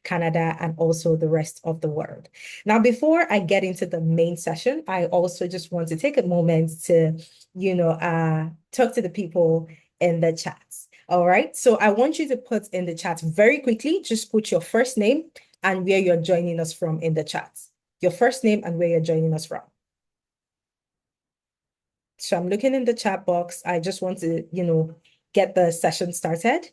Canada, and also the rest of the world. Now, before I get into the main session, I also just want to take a moment to, talk to the people in the chats. All right. So I want you to put in the chat very quickly, just put your first name and where you're joining us from in the chat. Your first name and where you're joining us from. So I'm looking in the chat box. I just want to, get the session started.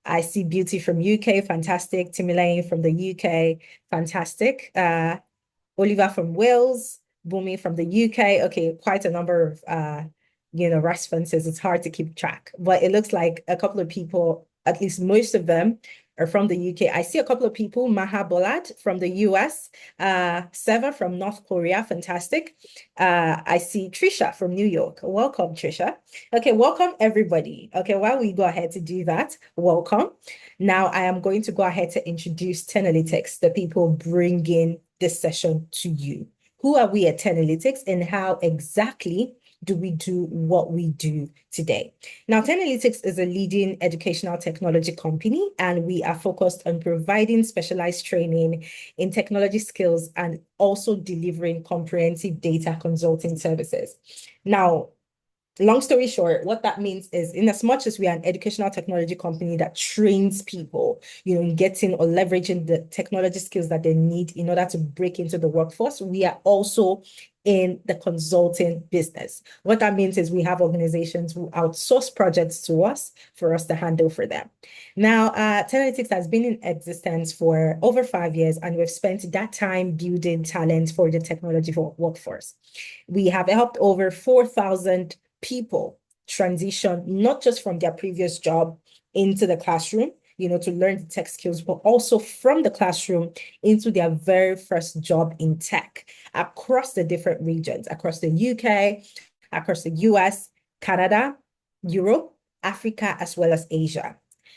I see Beauty from UK, fantastic. Timilaine from the UK, fantastic. Oliver from Wales, Bumi from the UK. Okay, quite a number of responses. It's hard to keep track, but it looks like a couple of people, at least most of them, are from the UK. I see a couple of people, Maha Bolad from the US, Seva from North Korea, fantastic. I see Trisha from New York. Welcome, Trisha. Okay, welcome everybody. Okay, while we go ahead to do that, welcome. Now I am going to go ahead to introduce Tenalytics, the people bringing this session to you. Who are we at Tenalytics and how exactly do we do what we do today? Now, Tenalytics is a leading educational technology company, and we are focused on providing specialized training in technology skills and also delivering comprehensive data consulting services. Now, long story short, what that means is, in as much as we are an educational technology company that trains people, in getting or leveraging the technology skills that they need in order to break into the workforce, we are also in the consulting business. What that means is we have organizations who outsource projects to us for us to handle for them. Now, Tenalytics has been in existence for over 5 years, and we've spent that time building talent for the technology workforce. We have helped over 4,000 people transition not just from their previous job into the classroom, to learn the tech skills, but also from the classroom into their very first job in tech across the different regions, across the UK, across the US, Canada, Europe, Africa, as well as Asia.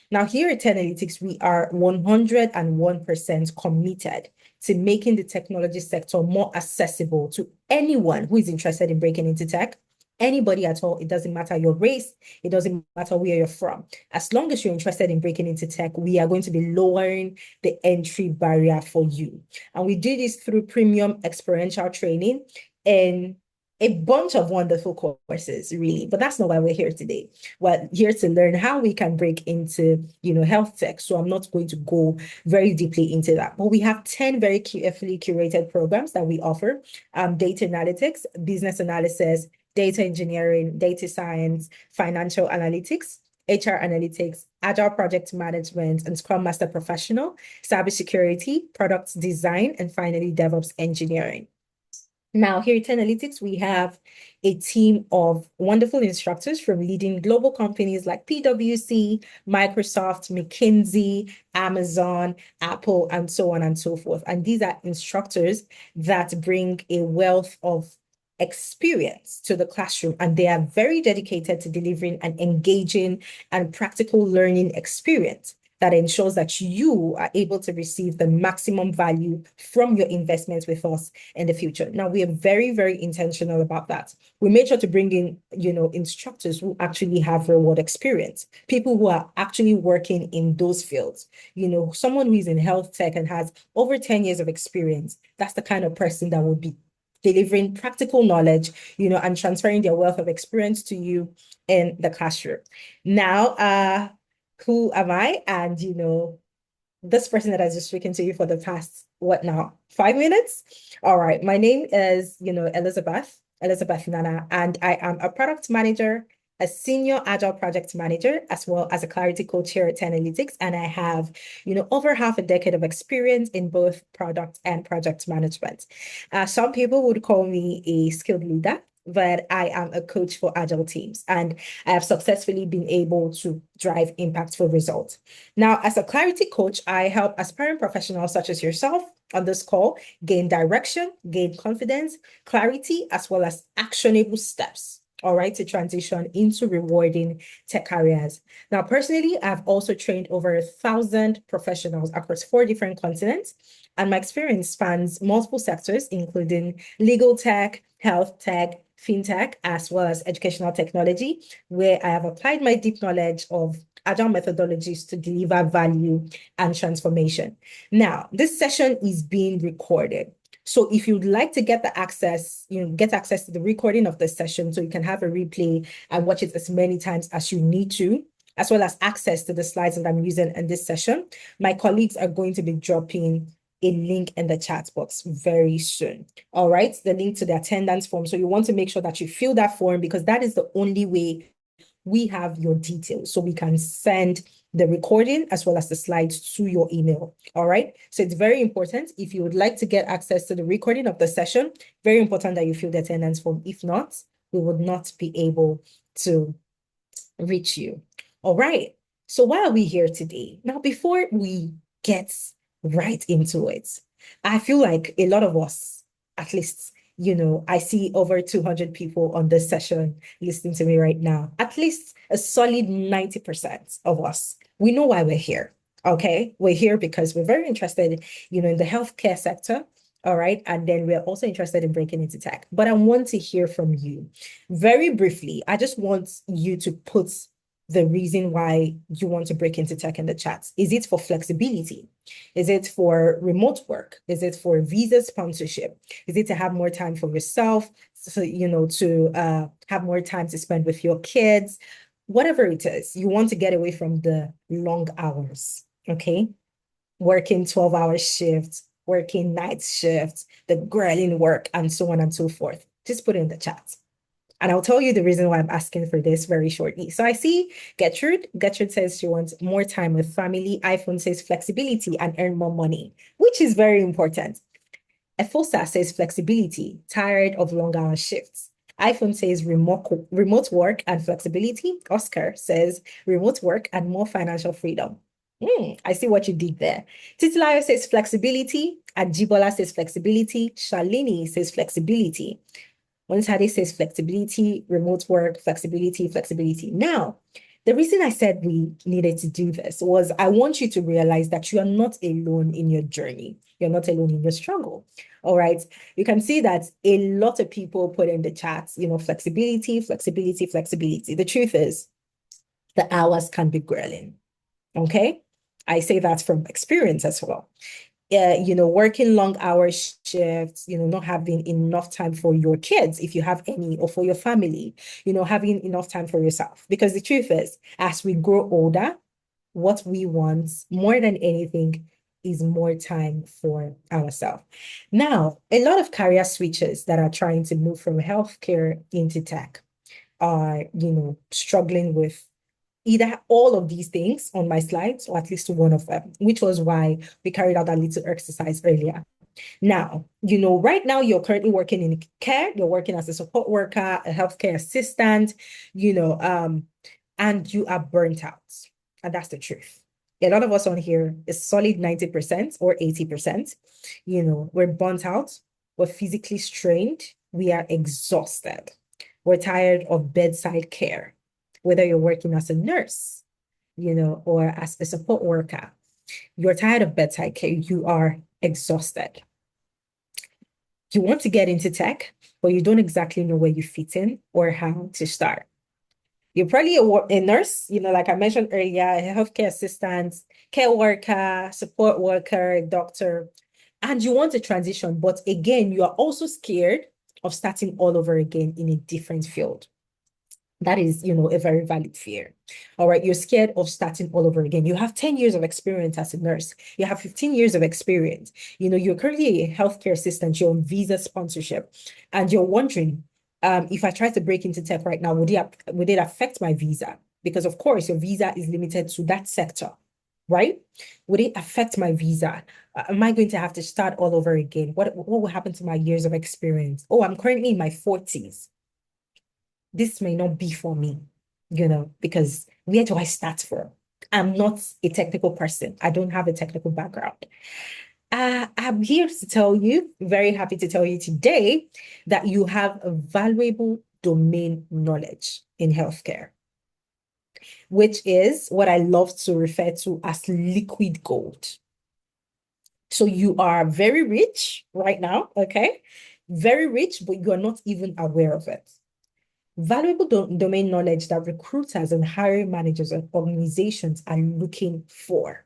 Now, here at Tenalytics, we are 101% committed to making the technology sector more accessible to anyone who is interested in breaking into tech. Anybody at all, it doesn't matter your race, it doesn't matter where you're from. As long as you're interested in breaking into tech, we are going to be lowering the entry barrier for you. And we do this through premium experiential training and a bunch of wonderful courses, really. But that's not why we're here today. We're here to learn how we can break into, health tech. So I'm not going to go very deeply into that. But we have 10 very carefully curated programs that we offer: data analytics, business analysis, data engineering, data science, financial analytics, HR analytics, agile project management, and Scrum Master Professional, cybersecurity, product design, and finally, DevOps engineering. Now, here at Tenalytics, we have a team of wonderful instructors from leading global companies like PwC, Microsoft, McKinsey, Amazon, Apple, and so on and so forth. And these are instructors that bring a wealth of experience to the classroom, and they are very dedicated to delivering an engaging and practical learning experience that ensures that you are able to receive the maximum value from your investments with us in the future. Now, we are very, very intentional about that. We made sure to bring in, instructors who actually have reward experience, people who are actually working in those fields. Someone who is in health tech and has over 10 years of experience, that's the kind of person that would be delivering practical knowledge, and transferring their wealth of experience to you in the classroom. Now, who am I? And, this person that has just spoken to you for the past, 5 minutes? All right. My name is, Elizabeth Nana, and I am a product manager, a senior agile project manager, as well as a clarity coach here at Tenalytics. And I have, over half a decade of experience in both product and project management. Some people would call me a skilled leader, but I am a coach for agile teams, and I have successfully been able to drive impactful results. Now, as a clarity coach, I help aspiring professionals such as yourself on this call gain direction, gain confidence, clarity, as well as actionable steps, all right, to transition into rewarding tech careers. Now, personally, I've also trained over 1,000 professionals across 4 different continents, and my experience spans multiple sectors, including legal tech, health tech, fintech, as well as educational technology, where I have applied my deep knowledge of agile methodologies to deliver value and transformation. Now, this session is being recorded. So if you'd like to get the access, get access to the recording of the session so you can have a replay and watch it as many times as you need to, as well as access to the slides that I'm using in this session, my colleagues are going to be dropping a link in the chat box very soon. All right, the link to the attendance form. So you want to make sure that you fill that form because that is the only way we have your details so we can send the recording as well as the slides to your email. All right. So it's very important. If you would like to get access to the recording of the session, very important that you fill the attendance form. If not, we would not be able to reach you. All right. So why are we here today? Now, before we get right into it, I feel like a lot of us, at least, I see over 200 people on this session listening to me right now. At least a solid 90% of us, we know why we're here. Okay. We're here because we're very interested, in the healthcare sector. All right. And then we're also interested in breaking into tech. But I want to hear from you. Very briefly, I just want you to put the reason why you want to break into tech in the chat. Is it for flexibility? Is it for remote work? Is it for visa sponsorship? Is it to have more time for yourself? So, to have more time to spend with your kids? Whatever it is, you want to get away from the long hours, okay? Working 12-hour shifts, working night shifts, the grilling work, and so on and so forth. Just put it in the chat. And I'll tell you the reason why I'm asking for this very shortly. So I see Gertrude. Gertrude says she wants more time with family. iPhone says flexibility and earn more money, which is very important. Efosa says flexibility, tired of long hour shifts. iPhone says remote work and flexibility. Oscar says remote work and more financial freedom. I see what you did there. Titilayo says flexibility. Ajibola says flexibility. Shalini says flexibility. Onitade says flexibility, remote work, flexibility, flexibility. Now, the reason I said we needed to do this was I want you to realize that you are not alone in your journey. You're not alone in your struggle. All right. You can see that a lot of people put in the chat, flexibility, flexibility, flexibility. The truth is the hours can be grilling. Okay. I say that from experience as well. Working long hour shifts, not having enough time for your kids, if you have any, or for your family, having enough time for yourself. Because the truth is, as we grow older, what we want more than anything is more time for ourselves. Now, a lot of career switches that are trying to move from healthcare into tech are, struggling with either all of these things on my slides or at least one of them, which was why we carried out that little exercise earlier. Now, right now you're currently working in care, you're working as a support worker, a healthcare assistant, and you are burnt out. And that's the truth. A lot of us on here is solid 90% or 80%. We're burnt out, we're physically strained, we are exhausted, we're tired of bedside care, whether you're working as a nurse, or as a support worker, you're tired of bedside care, you are exhausted. You want to get into tech, but you don't exactly know where you fit in or how to start. You're probably a nurse, like I mentioned earlier, a healthcare assistant, care worker, support worker, doctor, and you want to transition, but again, you are also scared of starting all over again in a different field. That is, a very valid fear. All right. You're scared of starting all over again. You have 10 years of experience as a nurse. You have 15 years of experience. You're currently a healthcare assistant. You're on visa sponsorship. And you're wondering, if I try to break into tech right now, would it affect my visa? Because of course, your visa is limited to that sector, right? Would it affect my visa? Am I going to have to start all over again? What will happen to my years of experience? Oh, I'm currently in my 40s. This may not be for me, because where do I start from? I'm not a technical person. I don't have a technical background. I'm here to tell you, very happy to tell you today that you have a valuable domain knowledge in healthcare, which is what I love to refer to as liquid gold. So you are very rich right now, okay? Very rich, but you are not even aware of it. Valuable domain knowledge that recruiters and hiring managers and organizations are looking for.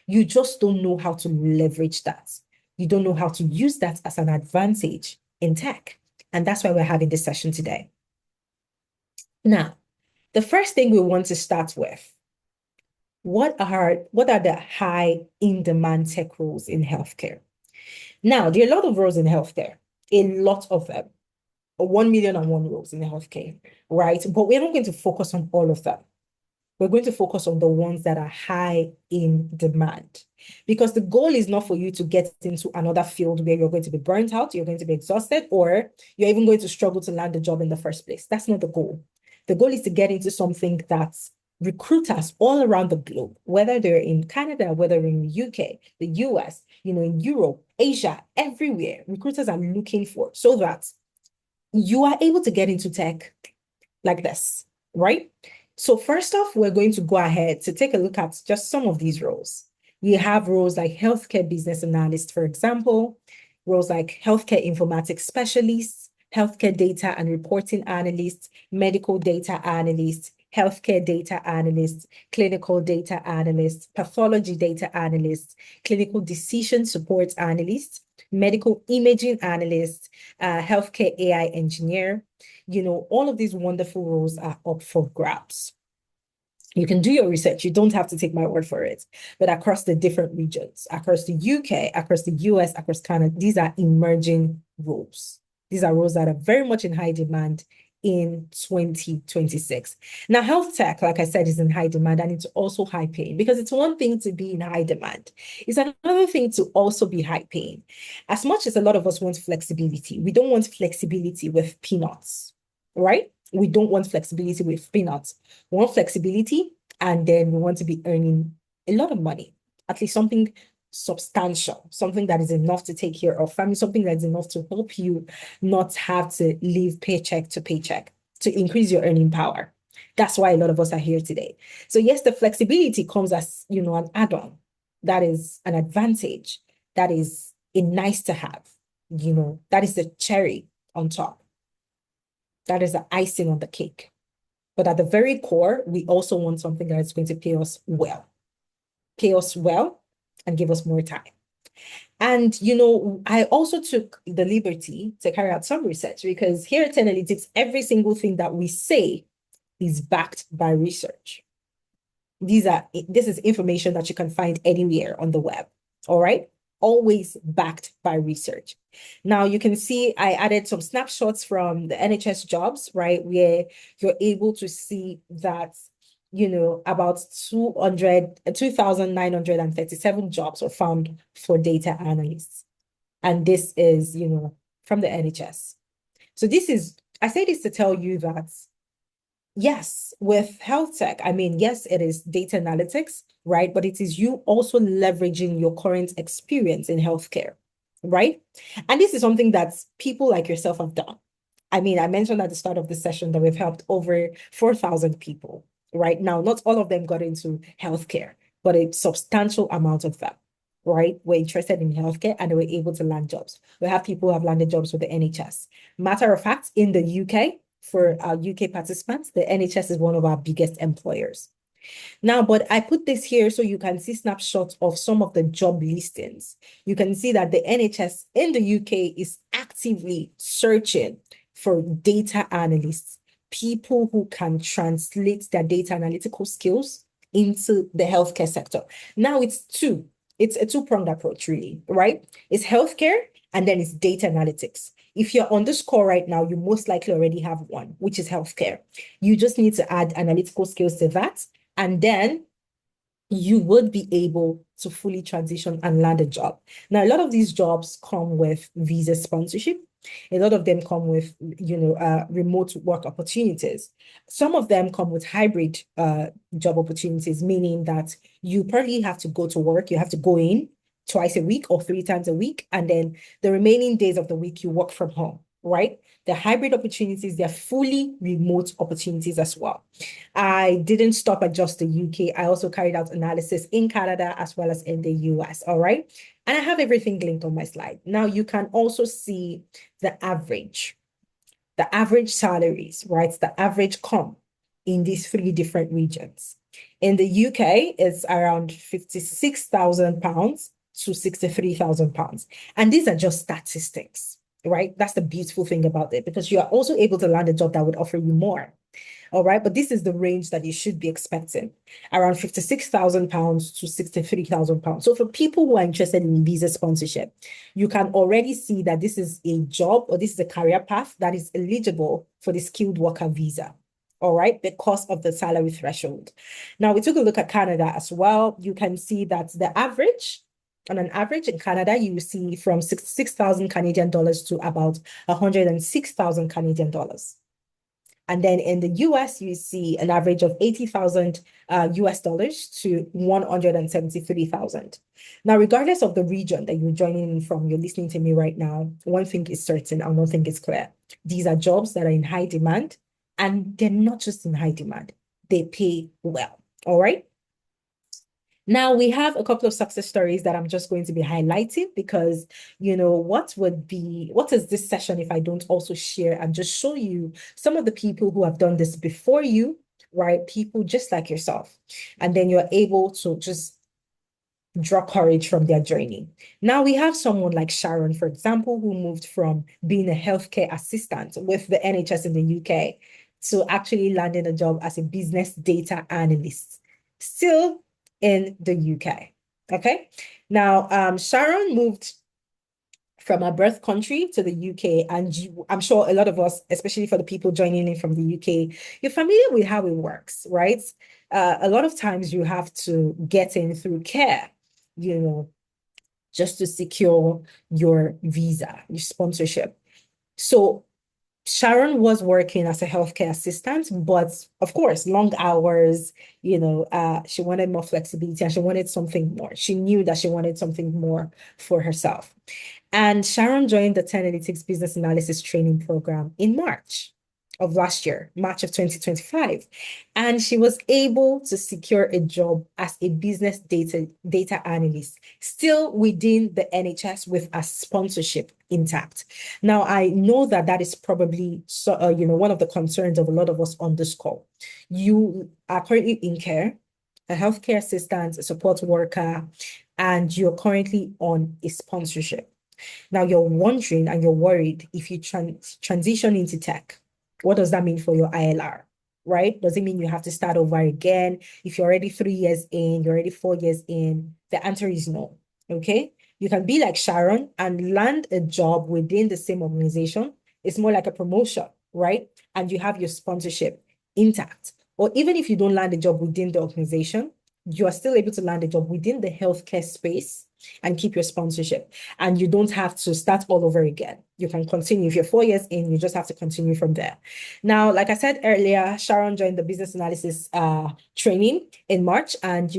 You just don't know how to leverage that. You don't know how to use that as an advantage in tech. And that's why we're having this session today. Now, the first thing we want to start with, what are the high in demand tech roles in healthcare? Now, there are a lot of roles in healthcare, a lot of them, 1,000,001 roles in healthcare, right? But we're not going to focus on all of them. We're going to focus on the ones that are high in demand, because the goal is not for you to get into another field where you're going to be burnt out, you're going to be exhausted, or you're even going to struggle to land a job in the first place. That's not the goal. The goal is to get into something that recruiters all around the globe, whether they're in Canada, whether in the UK, the US, in Europe, Asia, everywhere, recruiters are looking for, so that you are able to get into tech like this, right? So first off, we're going to go ahead to take a look at just some of these roles. We have roles like healthcare business analyst, for example, roles like healthcare informatics specialists, healthcare data and reporting analysts, medical data analysts, healthcare data analysts, clinical data analysts, pathology data analysts, clinical decision support analysts, medical imaging analysts, healthcare AI engineer. All of these wonderful roles are up for grabs. You can do your research. You don't have to take my word for it. But across the different regions, across the UK, across the US, across Canada, these are emerging roles. These are roles that are very much in high demand in 2026. Now, health tech, like I said, is in high demand, and it's also high paying, because it's one thing to be in high demand. It's another thing to also be high paying. As much as a lot of us want flexibility, we don't want flexibility with peanuts, right? We don't want flexibility with peanuts. We want flexibility, and then we want to be earning a lot of money, at least something substantial, something that is enough to take care of family, something that's enough to help you not have to live paycheck to paycheck, to increase your earning power. That's why a lot of us are here today. So yes, the flexibility comes as, an add-on. That is an advantage. That is a nice to have, that is the cherry on top. That is the icing on the cake. But at the very core, we also want something that is going to pay us well and give us more time. And, I also took the liberty to carry out some research, because here at Analytics, every single thing that we say is backed by research. This is information that you can find anywhere on the web. All right. Always backed by research. Now you can see I added some snapshots from the NHS jobs, right, where you're able to see that, about 2,937 jobs were found for data analysts. And this is, from the NHS. So I say this to tell you that, yes, with health tech, yes, it is data analytics, right? But it is you also leveraging your current experience in healthcare, right? And this is something that people like yourself have done. I mentioned at the start of the session that we've helped over 4,000 people, right? Now, not all of them got into healthcare, but a substantial amount of them, right, were interested in healthcare, and they were able to land jobs. We have people who have landed jobs with the NHS. Matter of fact, in the UK, for our UK participants, the NHS is one of our biggest employers. Now, but I put this here so you can see snapshots of some of the job listings. You can see that the NHS in the UK is actively searching for data analysts, people who can translate their data analytical skills into the healthcare sector. Now it's a two-pronged approach, really, right? It's healthcare, and then it's data analytics. If you're on this call right now, you most likely already have one, which is healthcare. You just need to add analytical skills to that, and then you would be able to fully transition and land a job. Now, a lot of these jobs come with visa sponsorship. A lot of them come with, remote work opportunities. Some of them come with hybrid job opportunities, meaning that you probably have to go to work, you have to go in twice a week or 3 times a week, and then the remaining days of the week you work from home, right? The hybrid opportunities, they're fully remote opportunities as well. I didn't stop at just the UK. I also carried out analysis in Canada as well as in the US, all right? And I have everything linked on my slide. Now you can also see the average the average salaries, right? The average comp in these three different regions. In the UK, it's around £56,000 to £63,000. And these are just statistics, right? That's the beautiful thing about it, because you are also able to land a job that would offer you more. All right, but this is the range that you should be expecting, around £56,000 to £63,000. So for people who are interested in visa sponsorship, you can already see that this is a job, or this is a career path that is eligible for the skilled worker visa. All right, because of the salary threshold. Now we took a look at Canada as well. You can see that on an average in Canada, you see from 66,000 Canadian dollars to about 106,000 Canadian dollars. And then in the US, you see an average of 80,000 US dollars to 173,000. Now, regardless of the region that you're joining in from, you're listening to me right now, one thing is certain and one thing is clear. These are jobs that are in high demand, and they're not just in high demand, they pay well. All right. Now we have a couple of success stories that I'm just going to be highlighting, because, what is this session if I don't also share and just show you some of the people who have done this before you, right? People just like yourself. And then you're able to just draw courage from their journey. Now we have someone like Sharon, for example, who moved from being a healthcare assistant with the NHS in the UK to actually landing a job as a business data analyst, still in the UK. Okay. Now, Sharon moved from her birth country to the UK, and I'm sure a lot of us, especially for the people joining in from the UK, you're familiar with how it works, right? A lot of times you have to get in through care, just to secure your visa, your sponsorship. So Sharon was working as a healthcare assistant, but of course, long hours, she wanted more flexibility and she wanted something more. She knew that she wanted something more for herself. And Sharon joined the 10 Analytics Business Analysis Training Program in March of last year, March of 2025. And she was able to secure a job as a business data analyst, still within the NHS with a sponsorship intact. Now, I know that that is probably one of the concerns of a lot of us on this call. You are currently in care, a healthcare assistant, a support worker, and you're currently on a sponsorship. Now you're wondering and you're worried, if you transition into tech, what does that mean for your ILR, right? Does it mean you have to start over again? If you're already 3 years in, you're already 4 years in, the answer is no, okay? You can be like Sharon and land a job within the same organization. It's more like a promotion, right? And you have your sponsorship intact. Or even if you don't land a job within the organization, you are still able to land a job within the healthcare space and keep your sponsorship. And you don't have to start all over again. You can continue. If you're 4 years in, you just have to continue from there. Now, like I said earlier, Sharon joined the business analysis training in March. And,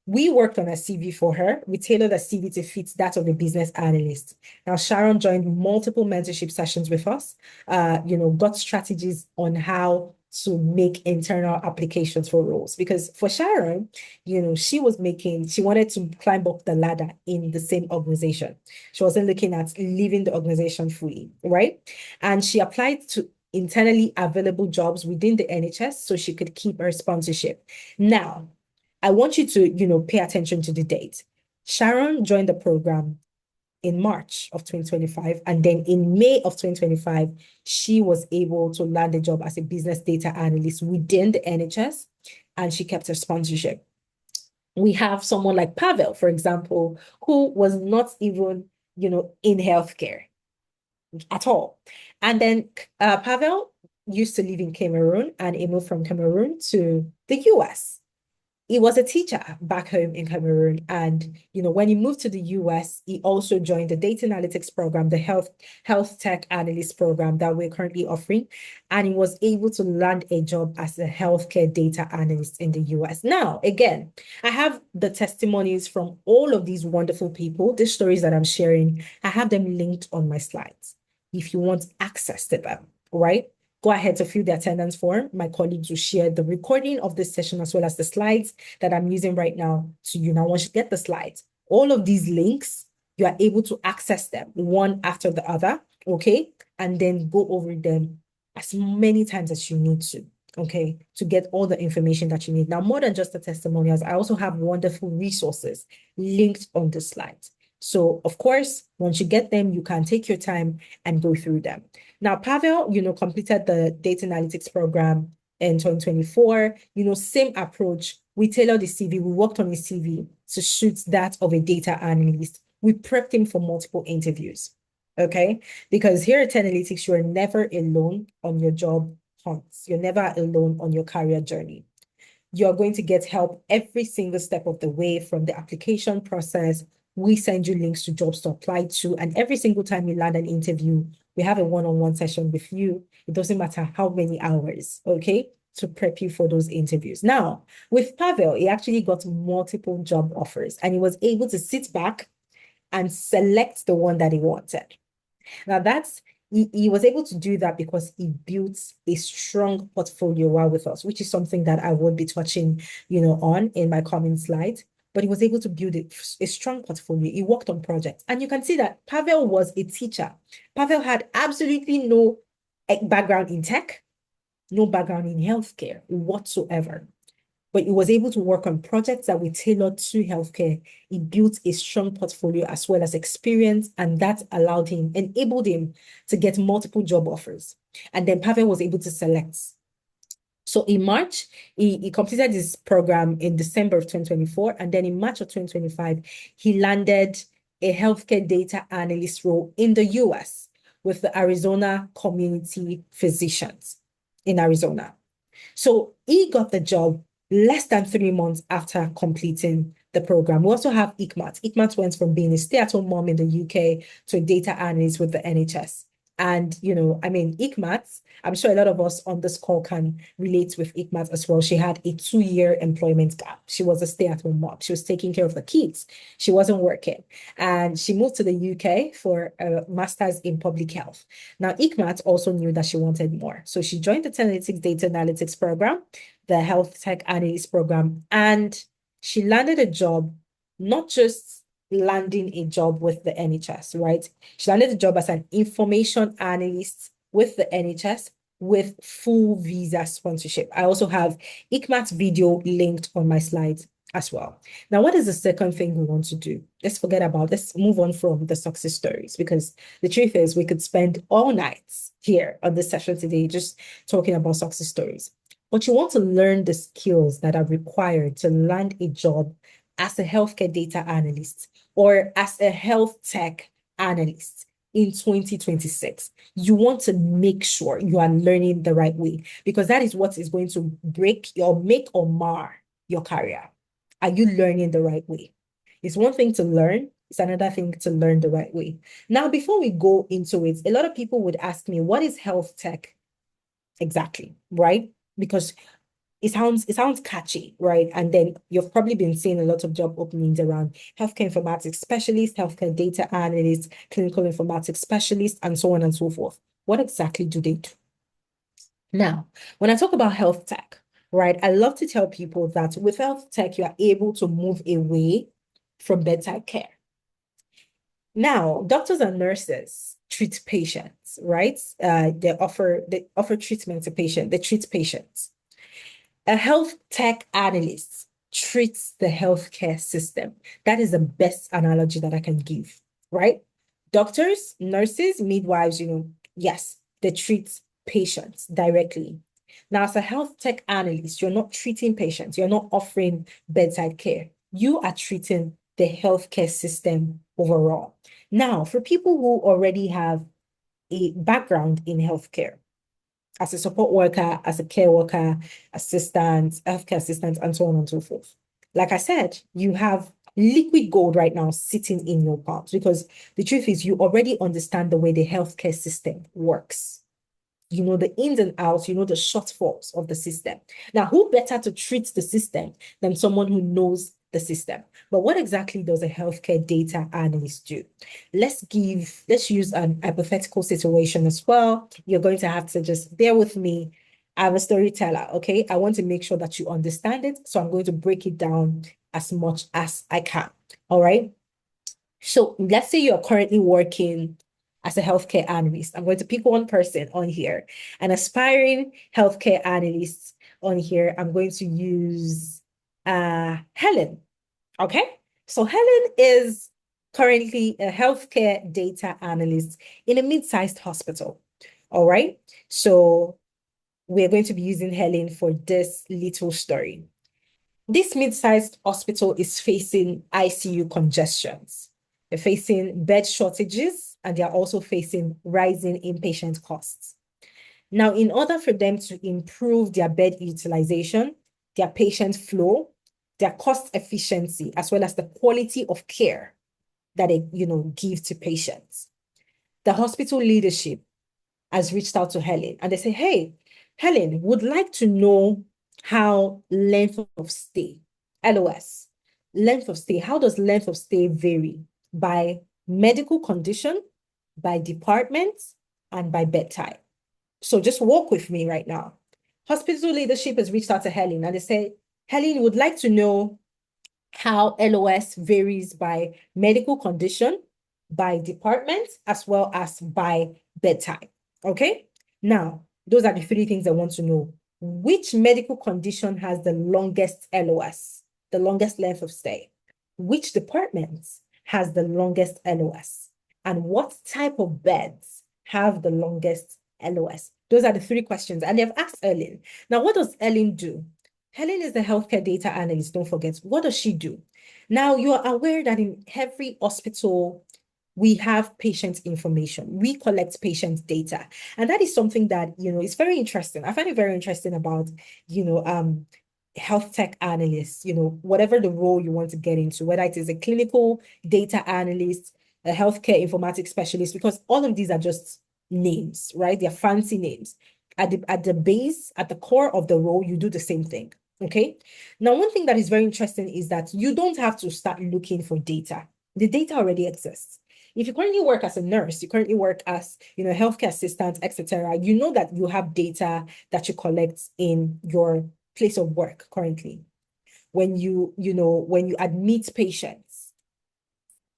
we worked on a CV for her. We tailored a CV to fit that of a business analyst. Now, Sharon joined multiple mentorship sessions with us, got strategies on how to make internal applications for roles. Because for Sharon, she wanted to climb up the ladder in the same organization. She wasn't looking at leaving the organization fully, right? And she applied to internally available jobs within the NHS so she could keep her sponsorship. Now, I want you to, pay attention to the date. Sharon joined the program in March of 2025. And then in May of 2025, she was able to land a job as a business data analyst within the NHS, and she kept her sponsorship. We have someone like Pavel, for example, who was not even, in healthcare at all. And then Pavel used to live in Cameroon, and he moved from Cameroon to the US. He was a teacher back home in Cameroon. And, when he moved to the US, he also joined the data analytics program, the HealthTech analyst program that we're currently offering. And he was able to land a job as a healthcare data analyst in the US. Now, again, I have the testimonies from all of these wonderful people, these stories that I'm sharing. I have them linked on my slides if you want access to them, right? Go ahead to fill the attendance form. My colleagues will share the recording of this session as well as the slides that I'm using right now to you. Now, once you get the slides, all of these links, you are able to access them one after the other, okay? And then go over them as many times as you need to, okay, to get all the information that you need. Now, more than just the testimonials, I also have wonderful resources linked on the slides. So, of course, once you get them, you can take your time and go through them. Now, Pavel, completed the data analytics program in 2024. Same approach. We tailored the CV. We worked on his CV to suit that of a data analyst. We prepped him for multiple interviews. Okay. Because here at Analytics, you're never alone on your job hunts. You're never alone on your career journey. You're going to get help every single step of the way from the application process. We send you links to jobs to apply to. And every single time you land an interview, we have a one-on-one session with you. It doesn't matter how many hours, okay, to prep you for those interviews. Now, with Pavel, he actually got multiple job offers and he was able to sit back and select the one that he wanted. Now he was able to do that because he built a strong portfolio while with us, which is something that I would be touching, on in my coming slides. But he was able to build a strong portfolio. He worked on projects. And you can see that Pavel was a teacher. Pavel had absolutely no background in tech, no background in healthcare whatsoever. But he was able to work on projects that were tailored to healthcare. He built a strong portfolio as well as experience, and that enabled him to get multiple job offers. And then Pavel was able to select. So in March, he completed his program in December of 2024. And then in March of 2025, he landed a healthcare data analyst role in the US with the Arizona Community Physicians in Arizona. So he got the job less than 3 months after completing the program. We also have Ikmat. Ikmat went from being a stay-at-home mom in the UK to a data analyst with the NHS. And, Ikmat, I'm sure a lot of us on this call can relate with Ikmat as well. She had a 2-year employment gap. She was a stay-at-home mom. She was taking care of the kids. She wasn't working. And she moved to the UK for a master's in public health. Now, Ikmat also knew that she wanted more. So she joined the Analytics Data Analytics program, the HealthTech Analyst program, and she landed a job, not just landing a job with the NHS, right? She landed a job as an information analyst with the NHS with full visa sponsorship. I also have Ikmat's video linked on my slides as well. Now, what is the second thing we want to do? Let's move on from the success stories, because the truth is we could spend all nights here on this session today just talking about success stories. But you want to learn the skills that are required to land a job as a healthcare data analyst or as a health tech analyst in 2026. You want to make sure you are learning the right way, because that is what is going to make or mar your career. Are you learning the right way? It's one thing to learn, it's another thing to learn the right way. Now, before we go into it, a lot of people would ask me, what is health tech exactly, right? Because it sounds catchy, right? And then you've probably been seeing a lot of job openings around healthcare informatics specialist, healthcare data analyst, clinical informatics specialist, and so on and so forth. What exactly do they do? Now, when I talk about health tech, right, I love to tell people that with health tech, you are able to move away from bedside care. Now, doctors and nurses treat patients, right? They offer treatment to patients. They treat patients. A health tech analyst treats the healthcare system. That is the best analogy that I can give, right? Doctors, nurses, midwives, yes, they treat patients directly. Now, as a health tech analyst, you're not treating patients, you're not offering bedside care. You are treating the healthcare system overall. Now, for people who already have a background in healthcare, as a support worker, as a care worker, assistant, healthcare assistant, and so on and so forth. Like I said, you have liquid gold right now sitting in your palms, because the truth is you already understand the way the healthcare system works. You know the ins and outs, you know the shortfalls of the system. Now, who better to treat the system than someone who knows the system? But what exactly does a healthcare data analyst do? Let's use an hypothetical situation as well. You're going to have to just bear with me. I'm a storyteller, okay? I want to make sure that you understand it. So I'm going to break it down as much as I can. All right. So let's say you're currently working as a healthcare analyst. I'm going to pick one person on here, an aspiring healthcare analyst on here. I'm going to use Helen. Okay. So Helen is currently a healthcare data analyst in a mid-sized hospital. All right. So we're going to be using Helen for this little story. This mid-sized hospital is facing ICU congestions. They're facing bed shortages, and they're also facing rising inpatient costs. Now, in order for them to improve their bed utilization, their patient flow, their cost efficiency, as well as the quality of care that they, give to patients, the hospital leadership has reached out to Helen and they say, hey, Helen would like to know how length of stay, LOS, length of stay, how does length of stay vary by medical condition, by department, and by bed type? So just walk with me right now. Hospital leadership has reached out to Helen and they say, Helen would like to know how LOS varies by medical condition, by department, as well as by bed type. Okay. Now, those are the three things I want to know. Which medical condition has the longest LOS, the longest length of stay? Which department has the longest LOS? And what type of beds have the longest LOS? Those are the three questions. And they've asked Ellen. Now, what does Ellen do? Helen is the healthcare data analyst. Don't forget. What does she do? Now, you are aware that in every hospital, we have patient information. We collect patient data. And that is something that, is very interesting. I find it very interesting about, health tech analysts, whatever the role you want to get into, whether it is a clinical data analyst, a healthcare informatics specialist, because all of these are just names, right? They're fancy names. At the base, at the core of the role, you do the same thing. Okay. Now, one thing that is very interesting is that you don't have to start looking for data. The data already exists. If you currently work as a nurse, you currently work as, healthcare assistant, etc., you know that you have data that you collect in your place of work currently. When when you admit patients,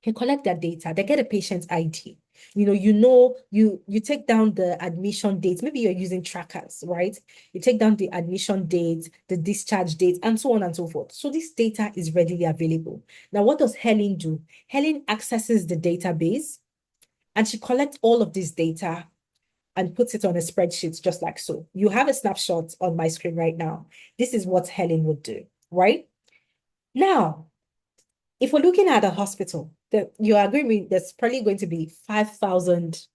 you collect that data, they get a patient's ID. You take down the admission date. Maybe you're using trackers, right? You take down the admission date, the discharge date, and so on and so forth. So this data is readily available. Now, what does Helen do? Helen accesses the database and she collects all of this data and puts it on a spreadsheet just like so. You have a snapshot on my screen right now. This is what Helen would do, right? Now, if we're looking at a hospital, you agree with me, there's probably going to be 5,000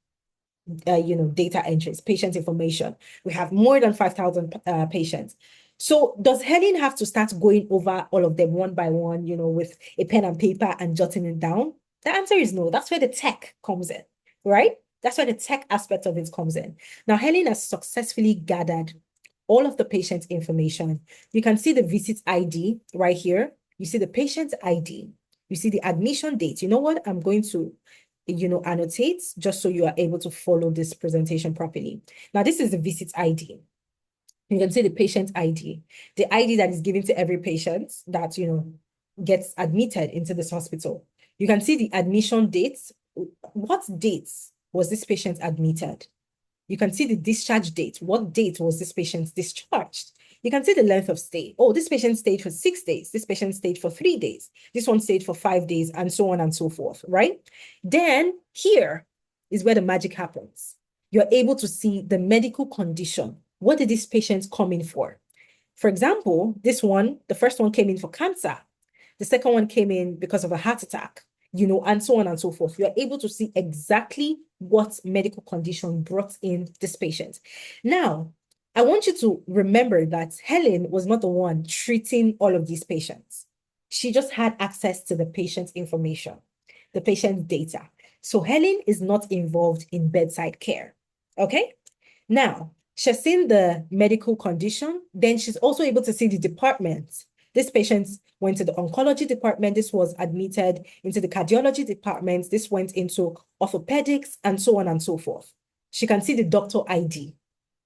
data entries, patient information. We have more than 5,000 patients. So does Helen have to start going over all of them one by one, with a pen and paper and jotting it down? The answer is no. That's where the tech comes in, right? That's where the tech aspect of it comes in. Now, Helen has successfully gathered all of the patient information. You can see the visit ID right here. You see the patient's ID. You see the admission date. You know what? I'm going to, annotate just so you are able to follow this presentation properly. Now, this is the visit ID. You can see the patient ID, the ID that is given to every patient that, gets admitted into this hospital. You can see the admission dates. What dates was this patient admitted? You can see the discharge date. What date was this patient discharged? You can see the length of stay. Oh, this patient stayed for 6 days. This patient stayed for 3 days. This one stayed for 5 days, and so on and so forth, right? Then here is where the magic happens. You're able to see the medical condition. What did this patient come in for? For example, this one, the first one came in for cancer. The second one came in because of a heart attack, and so on and so forth. You are able to see exactly what medical condition brought in this patient. Now, I want you to remember that Helen was not the one treating all of these patients. She just had access to the patient's information, the patient's data. So Helen is not involved in bedside care. Okay? Now, she's seen the medical condition, then she's also able to see the department. This patient went to the oncology department. This was admitted into the cardiology department. This went into orthopedics and so on and so forth. She can see the doctor ID,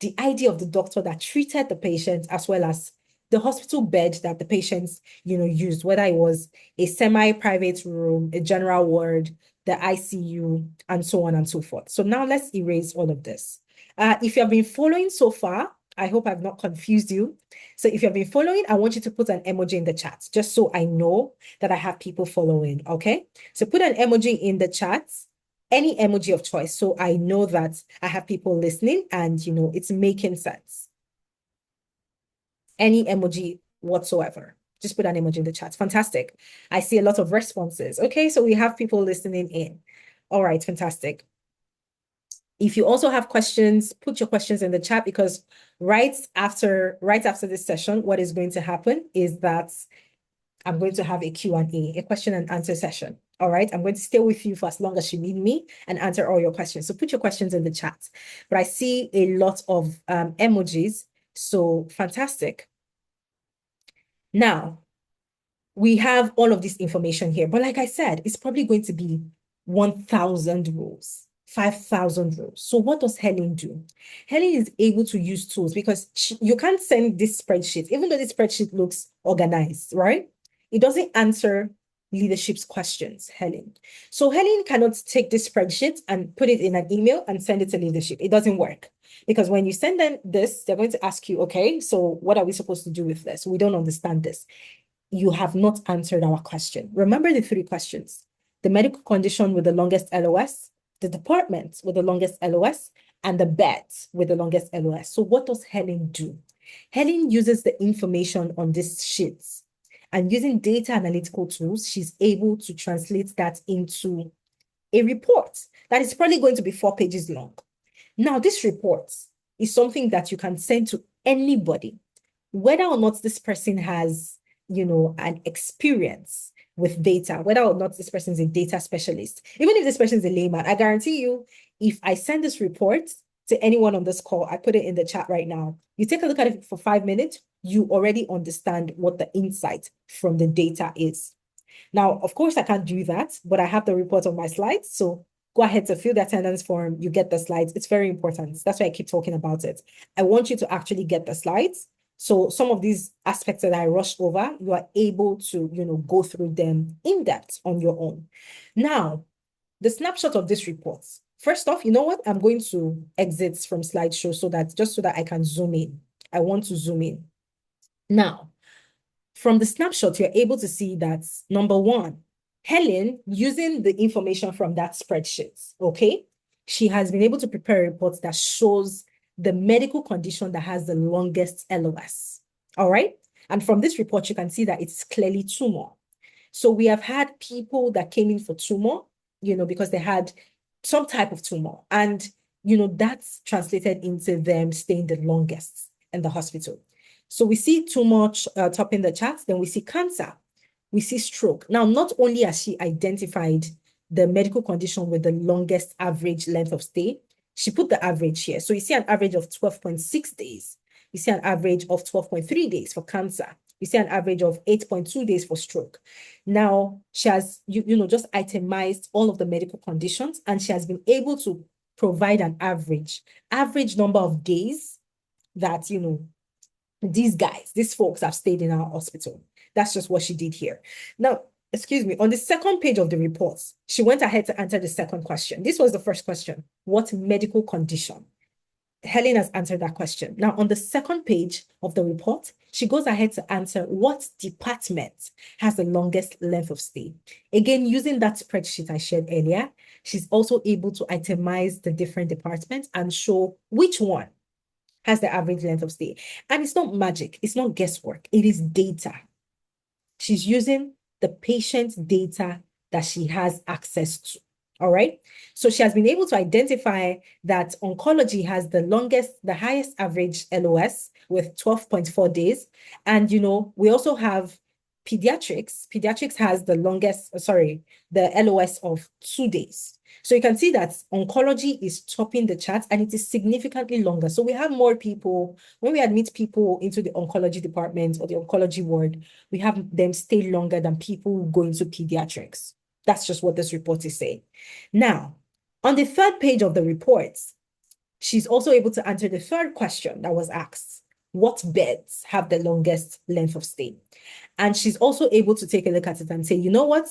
the ID of the doctor that treated the patient, as well as the hospital bed that the patients, used, whether it was a semi-private room, a general ward, the ICU, and so on and so forth. So now let's erase all of this. If you have been following so far, I hope I've not confused you. So if you have been following, I want you to put an emoji in the chat, just so I know that I have people following, okay? So put an emoji in the chat, any emoji of choice, so I know that I have people listening and, it's making sense. Any emoji whatsoever. Just put an emoji in the chat. Fantastic. I see a lot of responses. Okay, so we have people listening in. All right, fantastic. If you also have questions, put your questions in the chat, because right after this session, what is going to happen is that I'm going to have a Q&A, a question and answer session. All right, I'm going to stay with you for as long as you need me and answer all your questions. So put your questions in the chat. But I see a lot of emojis, so fantastic. Now, we have all of this information here, but like I said, it's probably going to be 1,000 rows, 5,000 rows. So what does Helen do? Helen is able to use tools, because you can't send this spreadsheet, even though this spreadsheet looks organized, right? It doesn't answer leadership's questions, Helen. So Helen cannot take this spreadsheet and put it in an email and send it to leadership. It doesn't work. Because when you send them this, they're going to ask you, okay, so what are we supposed to do with this? We don't understand this. You have not answered our question. Remember the 3 questions: the medical condition with the longest LOS, the department with the longest LOS, and the beds with the longest LOS. So what does Helen do? Helen uses the information on these sheets, and using data analytical tools, she's able to translate that into a report that is probably going to be 4 pages long. Now, this report is something that you can send to anybody, whether or not this person has, an experience with data, whether or not this person is a data specialist. Even if this person is a layman, I guarantee you, if I send this report to anyone on this call, I put it in the chat right now, you take a look at it for 5 minutes, you already understand what the insight from the data is. Now, of course, I can't do that, but I have the report on my slides. So go ahead to fill the attendance form. You get the slides. It's very important. That's why I keep talking about it. I want you to actually get the slides. So some of these aspects that I rushed over, you are able to, go through them in depth on your own. Now, the snapshot of this report. First off, you know what? I'm going to exit from slideshow so that I can zoom in. I want to zoom in. Now, from the snapshot, you're able to see that, number 1, Helen, using the information from that spreadsheet, okay, she has been able to prepare a report that shows the medical condition that has the longest LOS, all right? And from this report, you can see that it's clearly tumor. So we have had people that came in for tumor, because they had some type of tumor. And, that's translated into them staying the longest in the hospital. So we see tumor topping the charts, then we see cancer, we see stroke. Now, not only has she identified the medical condition with the longest average length of stay, she put the average here. So you see an average of 12.6 days. You see an average of 12.3 days for cancer. You see an average of 8.2 days for stroke. Now, she has, just itemized all of the medical conditions, and she has been able to provide an average number of days that, these folks have stayed in our hospital. That's just what she did here. Now, excuse me, on the second page of the report, she went ahead to answer the second question. This was the first question: what medical condition? Helen has answered that question. Now, on the second page of the report, she goes ahead to answer what department has the longest length of stay. Again, using that spreadsheet I shared earlier, she's also able to itemize the different departments and show which one has the average length of stay. And it's not magic. It's not guesswork. It is data. She's using the patient's data that she has access to. All right. So she has been able to identify that oncology has the highest average LOS with 12.4 days. And, we also have pediatrics. Pediatrics has the LOS of 2 days. So you can see that oncology is topping the charts, and it is significantly longer. So we have more people, when we admit people into the oncology department or the oncology ward, we have them stay longer than people who go into pediatrics. That's just what this report is saying. Now, on the third page of the report, she's also able to answer the third question that was asked: what beds have the longest length of stay? And she's also able to take a look at it and say, you know what?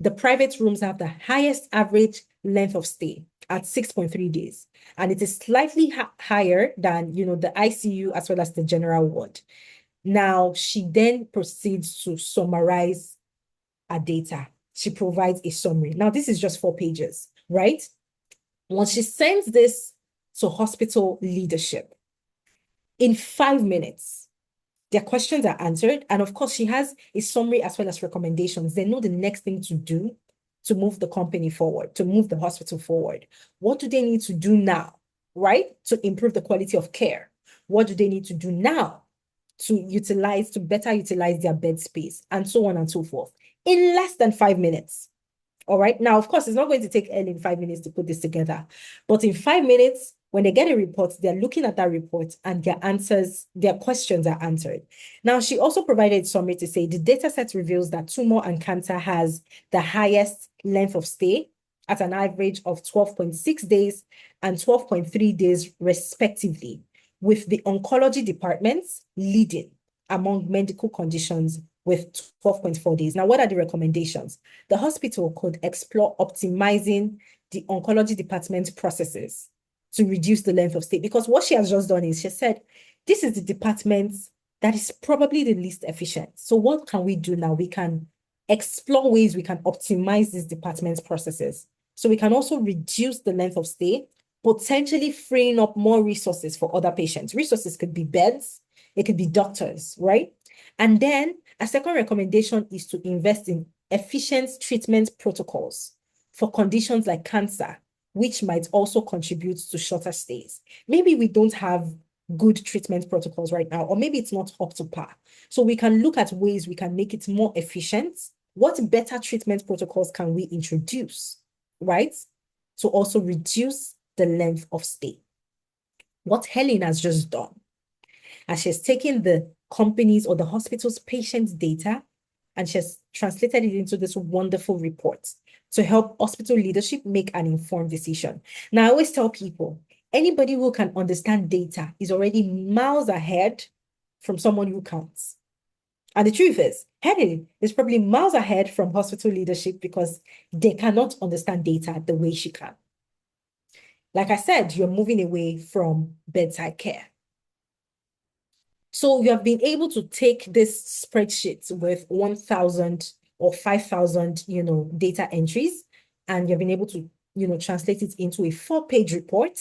The private rooms have the highest average length of stay at 6.3 days. And it is slightly higher than, the ICU as well as the general ward. Now, she then proceeds to summarize her data. She provides a summary. Now, this is just 4 pages, right? Once she sends this to hospital leadership, in 5 minutes, their questions are answered. And of course, she has a summary as well as recommendations. They know the next thing to do to move the company forward, to move the hospital forward. What do they need to do now, right? To improve the quality of care. What do they need to do now to better utilize their bed space, and so on and so forth, in less than 5 minutes. All right. Now, of course, it's not going to take Ellen 5 minutes to put this together, but in 5 minutes, when they get a report, they're looking at that report and their questions are answered. Now, she also provided a summary to say the data set reveals that tumor and cancer has the highest length of stay at an average of 12.6 days and 12.3 days, respectively, with the oncology departments leading among medical conditions with 12.4 days. Now, what are the recommendations? The hospital could explore optimizing the oncology department processes to reduce the length of stay. Because what she has just done is she said, this is the department that is probably the least efficient. So what can we do now? We can explore ways we can optimize these department's processes. So we can also reduce the length of stay, potentially freeing up more resources for other patients. Resources could be beds, it could be doctors, right? And then a second recommendation is to invest in efficient treatment protocols for conditions like cancer, which might also contribute to shorter stays. Maybe we don't have good treatment protocols right now, or maybe it's not up to par. So we can look at ways we can make it more efficient. What better treatment protocols can we introduce, right? To also reduce the length of stay. What Helen has just done, as she has taken the company's or the hospital's patient's data and she has translated it into this wonderful report to help hospital leadership make an informed decision. Now, I always tell people, anybody who can understand data is already miles ahead from someone who can't. And the truth is, Helen is probably miles ahead from hospital leadership because they cannot understand data the way she can. Like I said, you're moving away from bedside care. So you have been able to take this spreadsheet with 1,000 or 5,000, data entries, and you've been able to, translate it into a 4-page report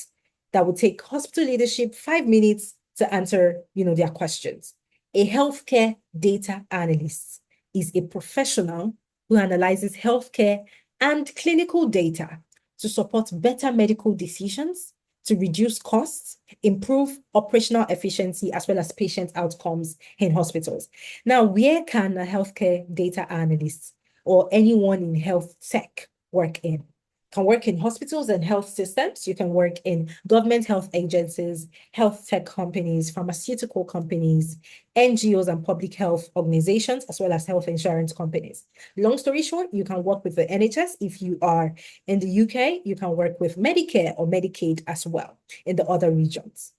that will take hospital leadership 5 minutes to answer, their questions. A healthcare data analyst is a professional who analyzes healthcare and clinical data to support better medical decisions, to reduce costs, improve operational efficiency, as well as patient outcomes in hospitals. Now, where can a healthcare data analyst or anyone in health tech work in? Can work in hospitals and health systems. You can work in government health agencies, health tech companies, pharmaceutical companies, NGOs and public health organizations, as well as health insurance companies. Long story short, you can work with the NHS. If you are in the UK, you can work with Medicare or Medicaid as well in the other regions.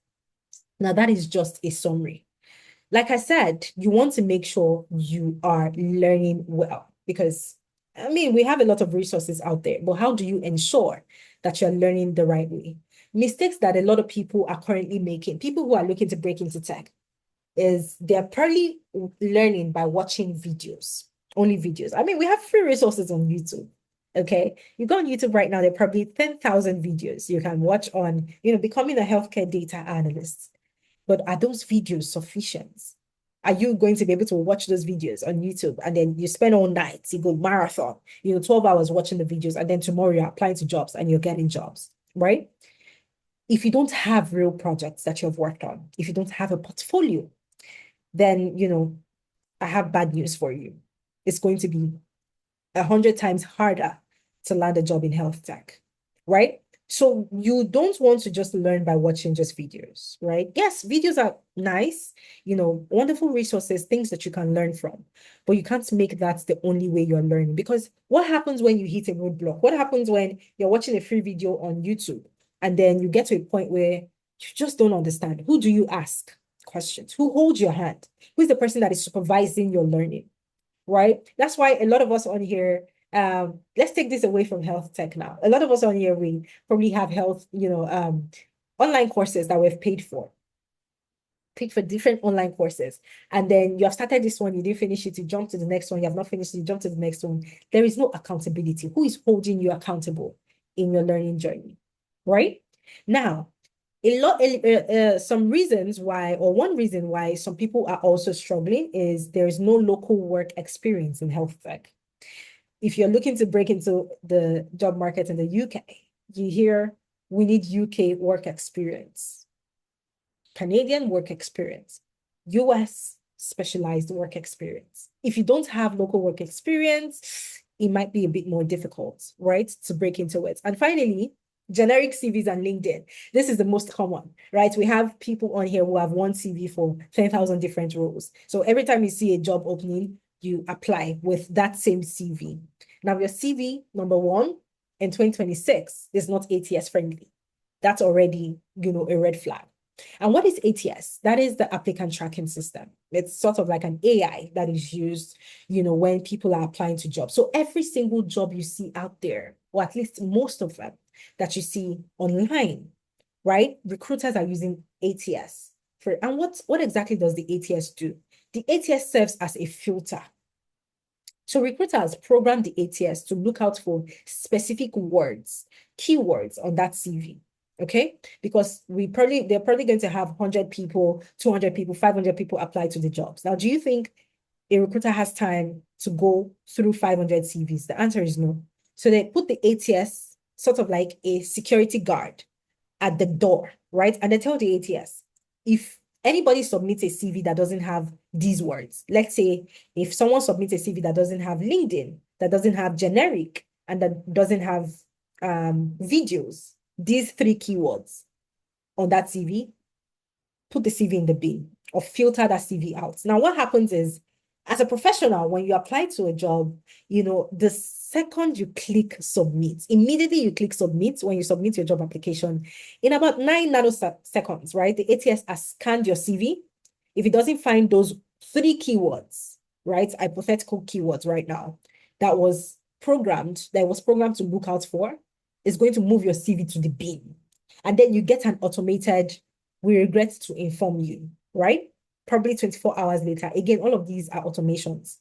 Now, that is just a summary. Like I said, you want to make sure you are learning well because we have a lot of resources out there, but how do you ensure that you're learning the right way? Mistakes that a lot of people are currently making, people who are looking to break into tech, is they're probably learning by watching videos, only videos. We have free resources on YouTube. Okay, you go on YouTube right now, there are probably 10,000 videos you can watch on, becoming a healthcare data analyst. But are those videos sufficient? Are you going to be able to watch those videos on YouTube and then you spend all night, you go marathon, 12 hours watching the videos, and then tomorrow you're applying to jobs and you're getting jobs, right? If you don't have real projects that you've worked on, if you don't have a portfolio, then, I have bad news for you. It's going to be 100 times harder to land a job in health tech, right? So you don't want to just learn by watching just videos, right? Yes, videos are nice, wonderful resources, things that you can learn from, but you can't make that the only way you're learning, because what happens when you hit a roadblock? What happens when you're watching a free video on YouTube and then you get to a point where you just don't understand? Who do you ask questions? Who holds your hand? Who's the person that is supervising your learning, right? That's why a lot of us on here, Let's take this away from health tech now. A lot of us on here, we probably have health, online courses that we've paid for different online courses. And then you have started this one, you didn't finish it, you jump to the next one, you have not finished it, you jump to the next one. There is no accountability. Who is holding you accountable in your learning journey? Right? Now, some reasons why, or one reason why some people are also struggling is there is no local work experience in health tech. If you're looking to break into the job market in the UK, you hear we need UK work experience, Canadian work experience, US specialized work experience. If you don't have local work experience, it might be a bit more difficult, right, to break into it. And finally, generic CVs and LinkedIn. This is the most common, right? We have people on here who have one CV for 10,000 different roles. So every time you see a job opening, you apply with that same CV. Now, your CV, number one, in 2026 is not ATS friendly. That's already, a red flag. And what is ATS? That is the applicant tracking system. It's sort of like an AI that is used, when people are applying to jobs. So every single job you see out there, or at least most of them that you see online, right? Recruiters are using ATS for, and what exactly does the ATS do? The ATS serves as a filter. So recruiters program the ATS to look out for specific words, keywords on that CV. Okay, because they're probably going to have 100 people, 200 people, 500 people apply to the jobs. Now, do you think a recruiter has time to go through 500 CVs? The answer is no. So they put the ATS sort of like a security guard at the door, right? And they tell the ATS, if anybody submits a CV that doesn't have these words, let's say if someone submits a CV that doesn't have LinkedIn, that doesn't have generic, and that doesn't have videos, these three keywords on that CV, put the CV in the bin or filter that CV out. Now, what happens is, as a professional, when you apply to a job, the second you click submit, immediately you click submit when you submit your job application, in about 9 nanoseconds, right? The ATS has scanned your CV. If it doesn't find those three keywords, right? Hypothetical keywords right now, that was programmed to look out for, is going to move your CV to the bin. And then you get an automated, we regret to inform you, right? Probably 24 hours later. Again, all of these are automations.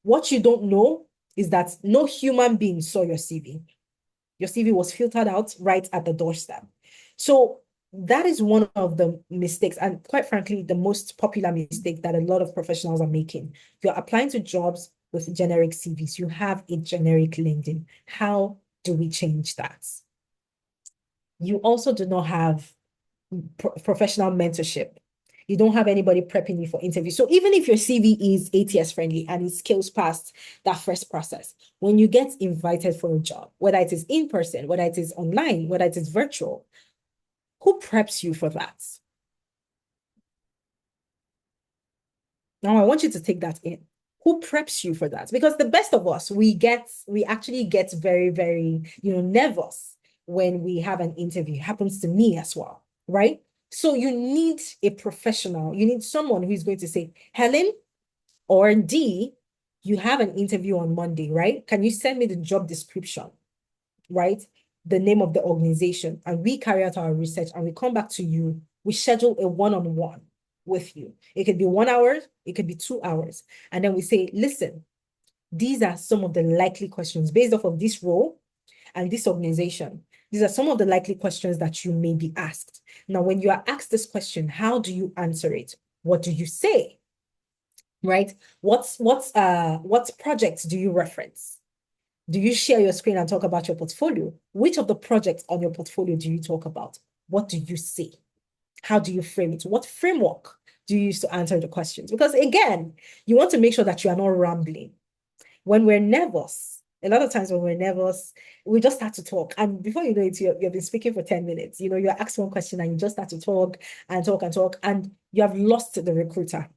What you don't know is that no human being saw your CV. Your CV was filtered out right at the doorstep. So that is one of the mistakes, and quite frankly, the most popular mistake that a lot of professionals are making. You're applying to jobs with generic CVs. You have a generic LinkedIn. How do we change that? You also do not have professional mentorship. You don't have anybody prepping you for interviews. So even if your CV is ATS friendly and it scales past that first process, when you get invited for a job, whether it is in person, whether it is online, whether it is virtual, who preps you for that? Now, I want you to take that in. Who preps you for that? Because the best of us, we actually get very, very, nervous when we have an interview. It happens to me as well, right? So you need a professional. You need someone who is going to say, Helen or D, you have an interview on Monday, right? Can you send me the job description, right? The name of the organization, and we carry out our research and we come back to you. We schedule a one-on-one with you. It could be 1 hour, it could be 2 hours. And then we say, listen, these are some of the likely questions based off of this role and this organization. These are some of the likely questions that you may be asked. Now, when you are asked this question, how do you answer it? What do you say? Right? What projects do you reference? Do you share your screen and talk about your portfolio? Which of the projects on your portfolio do you talk about? What do you say? How do you frame it? What framework do you use to answer the questions? Because again, you want to make sure that you are not rambling. When we're nervous, a lot of times when we're nervous, we just start to talk. And before you know it, you've been speaking for 10 minutes. You're asked one question and you just start to talk and talk and talk, and you have lost the recruiter.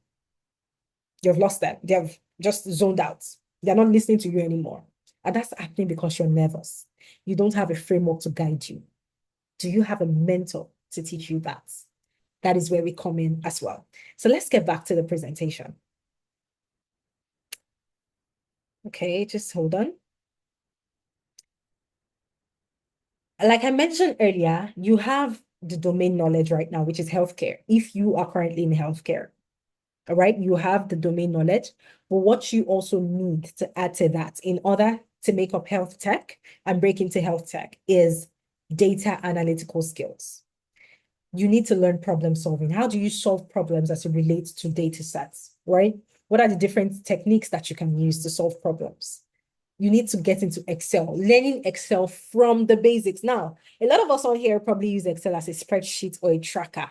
You've lost them. They have just zoned out. They're not listening to you anymore. And that's happening because you're nervous. You don't have a framework to guide you. Do you have a mentor to teach you that? That is where we come in as well. So let's get back to the presentation. Okay, just hold on. Like I mentioned earlier, you have the domain knowledge right now, which is healthcare. If you are currently in healthcare, all right, you have the domain knowledge. But what you also need to add to that in order to make up health tech and break into health tech is data analytical skills. You need to learn problem solving. How do you solve problems as it relates to data sets, right? What are the different techniques that you can use to solve problems? You need to get into Excel, learning Excel from the basics. Now, a lot of us on here probably use Excel as a spreadsheet or a tracker,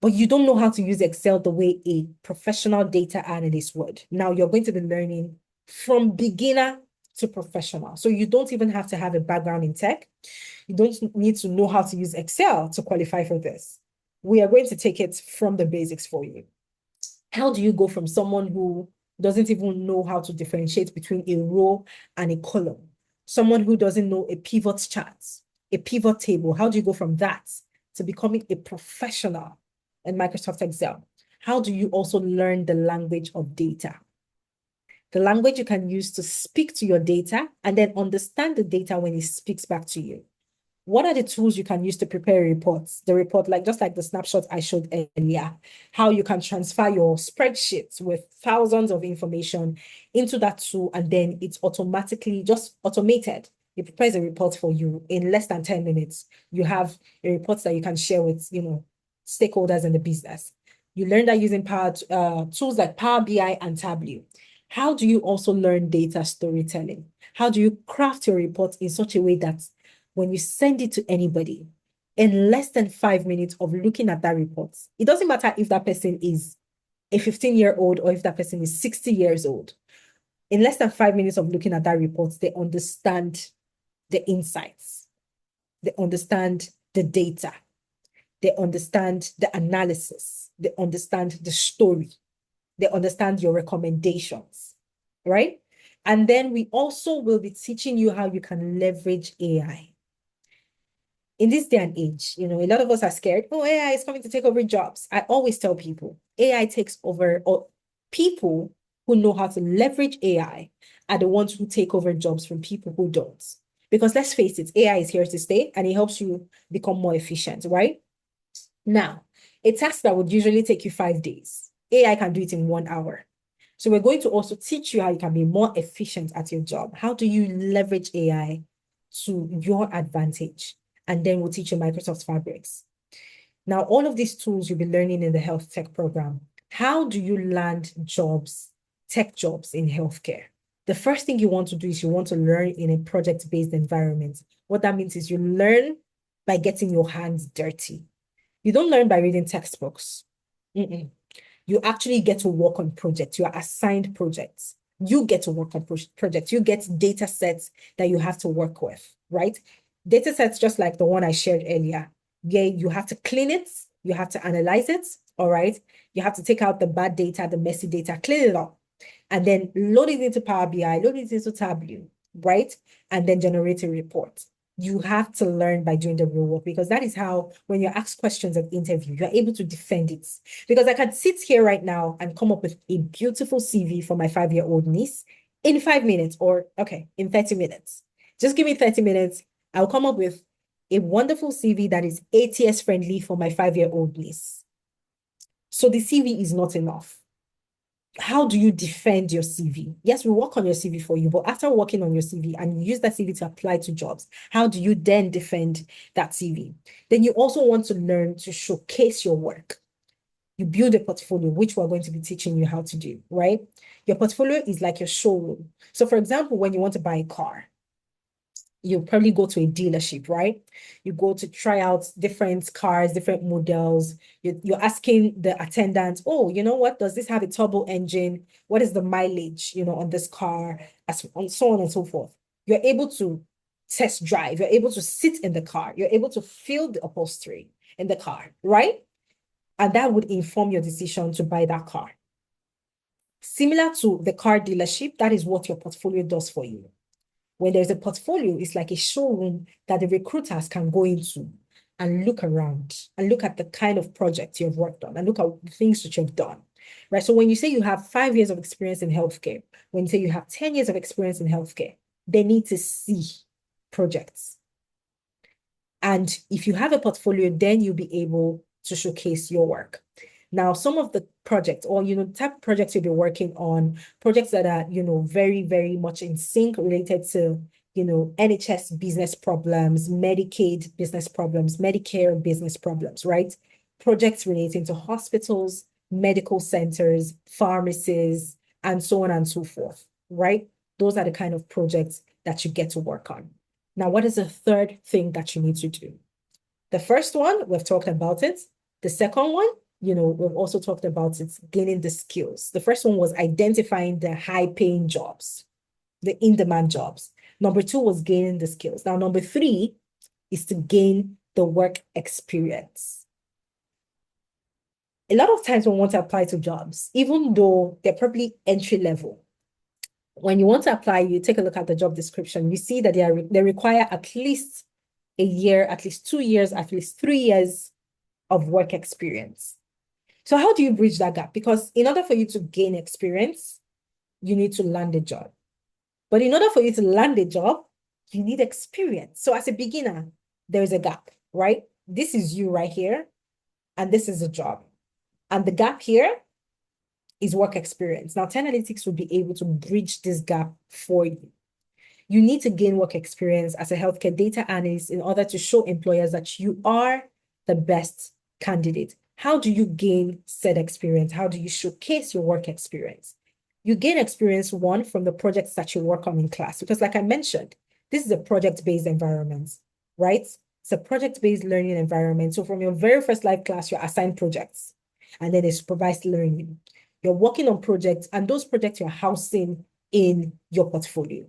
but you don't know how to use Excel the way a professional data analyst would. Now, you're going to be learning from beginner to professional. So you don't even have to have a background in tech. You don't need to know how to use Excel to qualify for this. We are going to take it from the basics for you. How do you go from someone who doesn't even know how to differentiate between a row and a column? Someone who doesn't know a pivot chart, a pivot table. How do you go from that to becoming a professional in Microsoft Excel? How do you also learn the language of data? The language you can use to speak to your data and then understand the data when it speaks back to you. What are the tools you can use to prepare reports? The report, like just like the snapshot I showed earlier, how you can transfer your spreadsheets with thousands of information into that tool, and then it's automatically just automated. It prepares a report for you in less than 10 minutes. You have a report that you can share with, stakeholders in the business. You learn that using tools like Power BI and Tableau. How do you also learn data storytelling? How do you craft your report in such a way that when you send it to anybody, in less than 5 minutes of looking at that report, it doesn't matter if that person is a 15-year-old or if that person is 60 years old. In less than 5 minutes of looking at that report, they understand the insights, they understand the data, they understand the analysis, they understand the story, they understand your recommendations, right? And then we also will be teaching you how you can leverage AI. In this day and age, a lot of us are scared. Oh, AI is coming to take over jobs. I always tell people AI takes over, or people who know how to leverage AI are the ones who take over jobs from people who don't. Because let's face it, AI is here to stay and it helps you become more efficient, right? Now, a task that would usually take you 5 days, AI can do it in 1 hour. So we're going to also teach you how you can be more efficient at your job. How do you leverage AI to your advantage? And then we'll teach you Microsoft Fabrics. Now, all of these tools you'll be learning in the health tech program. How do you land jobs, tech jobs in healthcare? The first thing you want to do is you want to learn in a project-based environment. What that means is you learn by getting your hands dirty. You don't learn by reading textbooks. Mm-mm. You actually get to work on projects. You are assigned projects. You get to work on projects. You get data sets that you have to work with, right? Data sets just like the one I shared earlier. Yeah, you have to clean it. You have to analyze it, all right? You have to take out the bad data, the messy data, clean it up, and then load it into Power BI, load it into Tableau, right? And then generate a report. You have to learn by doing the real work, because that is how, when you're asked questions at interview, you're able to defend it. Because I can sit here right now and come up with a beautiful CV for my 5-year-old niece in 5 minutes, or okay, in 30 minutes. Just give me 30 minutes. I'll come up with a wonderful CV that is ATS friendly for my 5-year-old niece. So the CV is not enough. How do you defend your CV? Yes, we work on your CV for you, but after working on your CV and you use that CV to apply to jobs, how do you then defend that CV? Then you also want to learn to showcase your work. You build a portfolio, which we're going to be teaching you how to do, right? Your portfolio is like your showroom. So for example, when you want to buy a car, you probably go to a dealership, right? You go to try out different cars, different models. You're asking the attendant, oh, you know what? Does this have a turbo engine? What is the mileage, on this car? And so on and so forth. You're able to test drive. You're able to sit in the car. You're able to feel the upholstery in the car, right? And that would inform your decision to buy that car. Similar to the car dealership, that is what your portfolio does for you. When there's a portfolio, it's like a showroom that the recruiters can go into and look around and look at the kind of projects you've worked on and look at the things that you've done, right? So when you say you have 5 years of experience in healthcare, when you say you have 10 years of experience in healthcare, they need to see projects. And if you have a portfolio, then you'll be able to showcase your work. Now, some of the projects or, the type of projects you'll be working on, projects that are, very, very much in sync related to, NHS business problems, Medicaid business problems, Medicare business problems, right? Projects relating to hospitals, medical centers, pharmacies, and so on and so forth, right? Those are the kind of projects that you get to work on. Now, what is the third thing that you need to do? The first one, we've talked about it. The second one, we've also talked about it, gaining the skills. The first one was identifying the high-paying jobs, the in-demand jobs. Number two was gaining the skills. Now, number three is to gain the work experience. A lot of times when we want to apply to jobs, even though they're probably entry level, when you want to apply, you take a look at the job description, you see that they require at least a year, at least 2 years, at least 3 years of work experience. So how do you bridge that gap? Because in order for you to gain experience, you need to land a job. But in order for you to land a job, you need experience. So as a beginner, there's a gap, right? This is you right here, and this is a job. And the gap here is work experience. Now, 10 Analytics will be able to bridge this gap for you. You need to gain work experience as a healthcare data analyst in order to show employers that you are the best candidate. How do you gain said experience? How do you showcase your work experience? You gain experience, one, from the projects that you work on in class, because like I mentioned, this is a project-based environment, right? It's a project-based learning environment. So from your very first live class, you're assigned projects, and then it's supervised learning. You're working on projects, and those projects you're housing in your portfolio.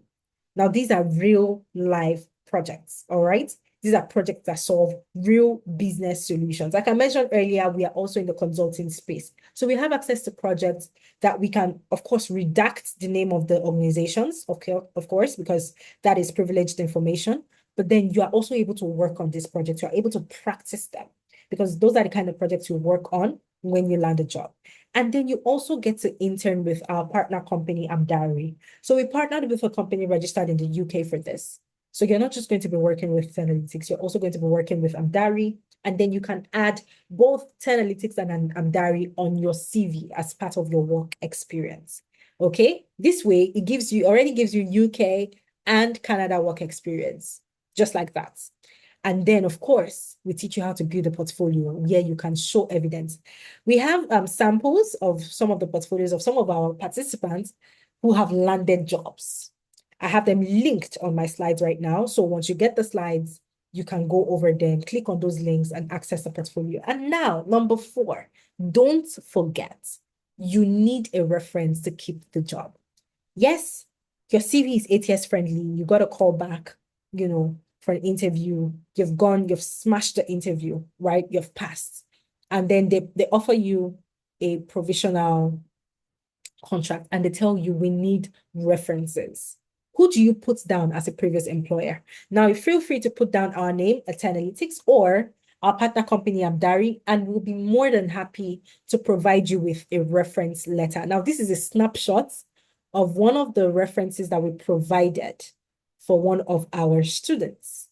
Now, these are real life projects, all right? These are projects that solve real business solutions. Like I mentioned earlier, we are also in the consulting space. So we have access to projects that we can, of course, redact the name of the organizations, okay, of course, because that is privileged information. But then you are also able to work on these projects. You are able to practice them because those are the kind of projects you work on when you land a job. And then you also get to intern with our partner company, Amdari. So we partnered with a company registered in the UK for this. So you're not just going to be working with 10 Analytics, you're also going to be working with Amdari. And then you can add both 10 Analytics and Amdari on your CV as part of your work experience. Okay, this way it already gives you UK and Canada work experience, just like that. And then, of course, we teach you how to build a portfolio where you can show evidence. We have samples of some of the portfolios of some of our participants who have landed jobs. I have them linked on my slides right now. So once you get the slides, you can go over them, click on those links and access the portfolio. And now, number 4, don't forget, you need a reference to keep the job. Yes, your CV is ATS friendly. You got a call back, for an interview. You've smashed the interview, right? You've passed. And then they offer you a provisional contract and they tell you we need references. Who do you put down as a previous employer? Now, feel free to put down our name at 10 Analytics or our partner company, Amdari, and we'll be more than happy to provide you with a reference letter. Now, this is a snapshot of one of the references that we provided for one of our students,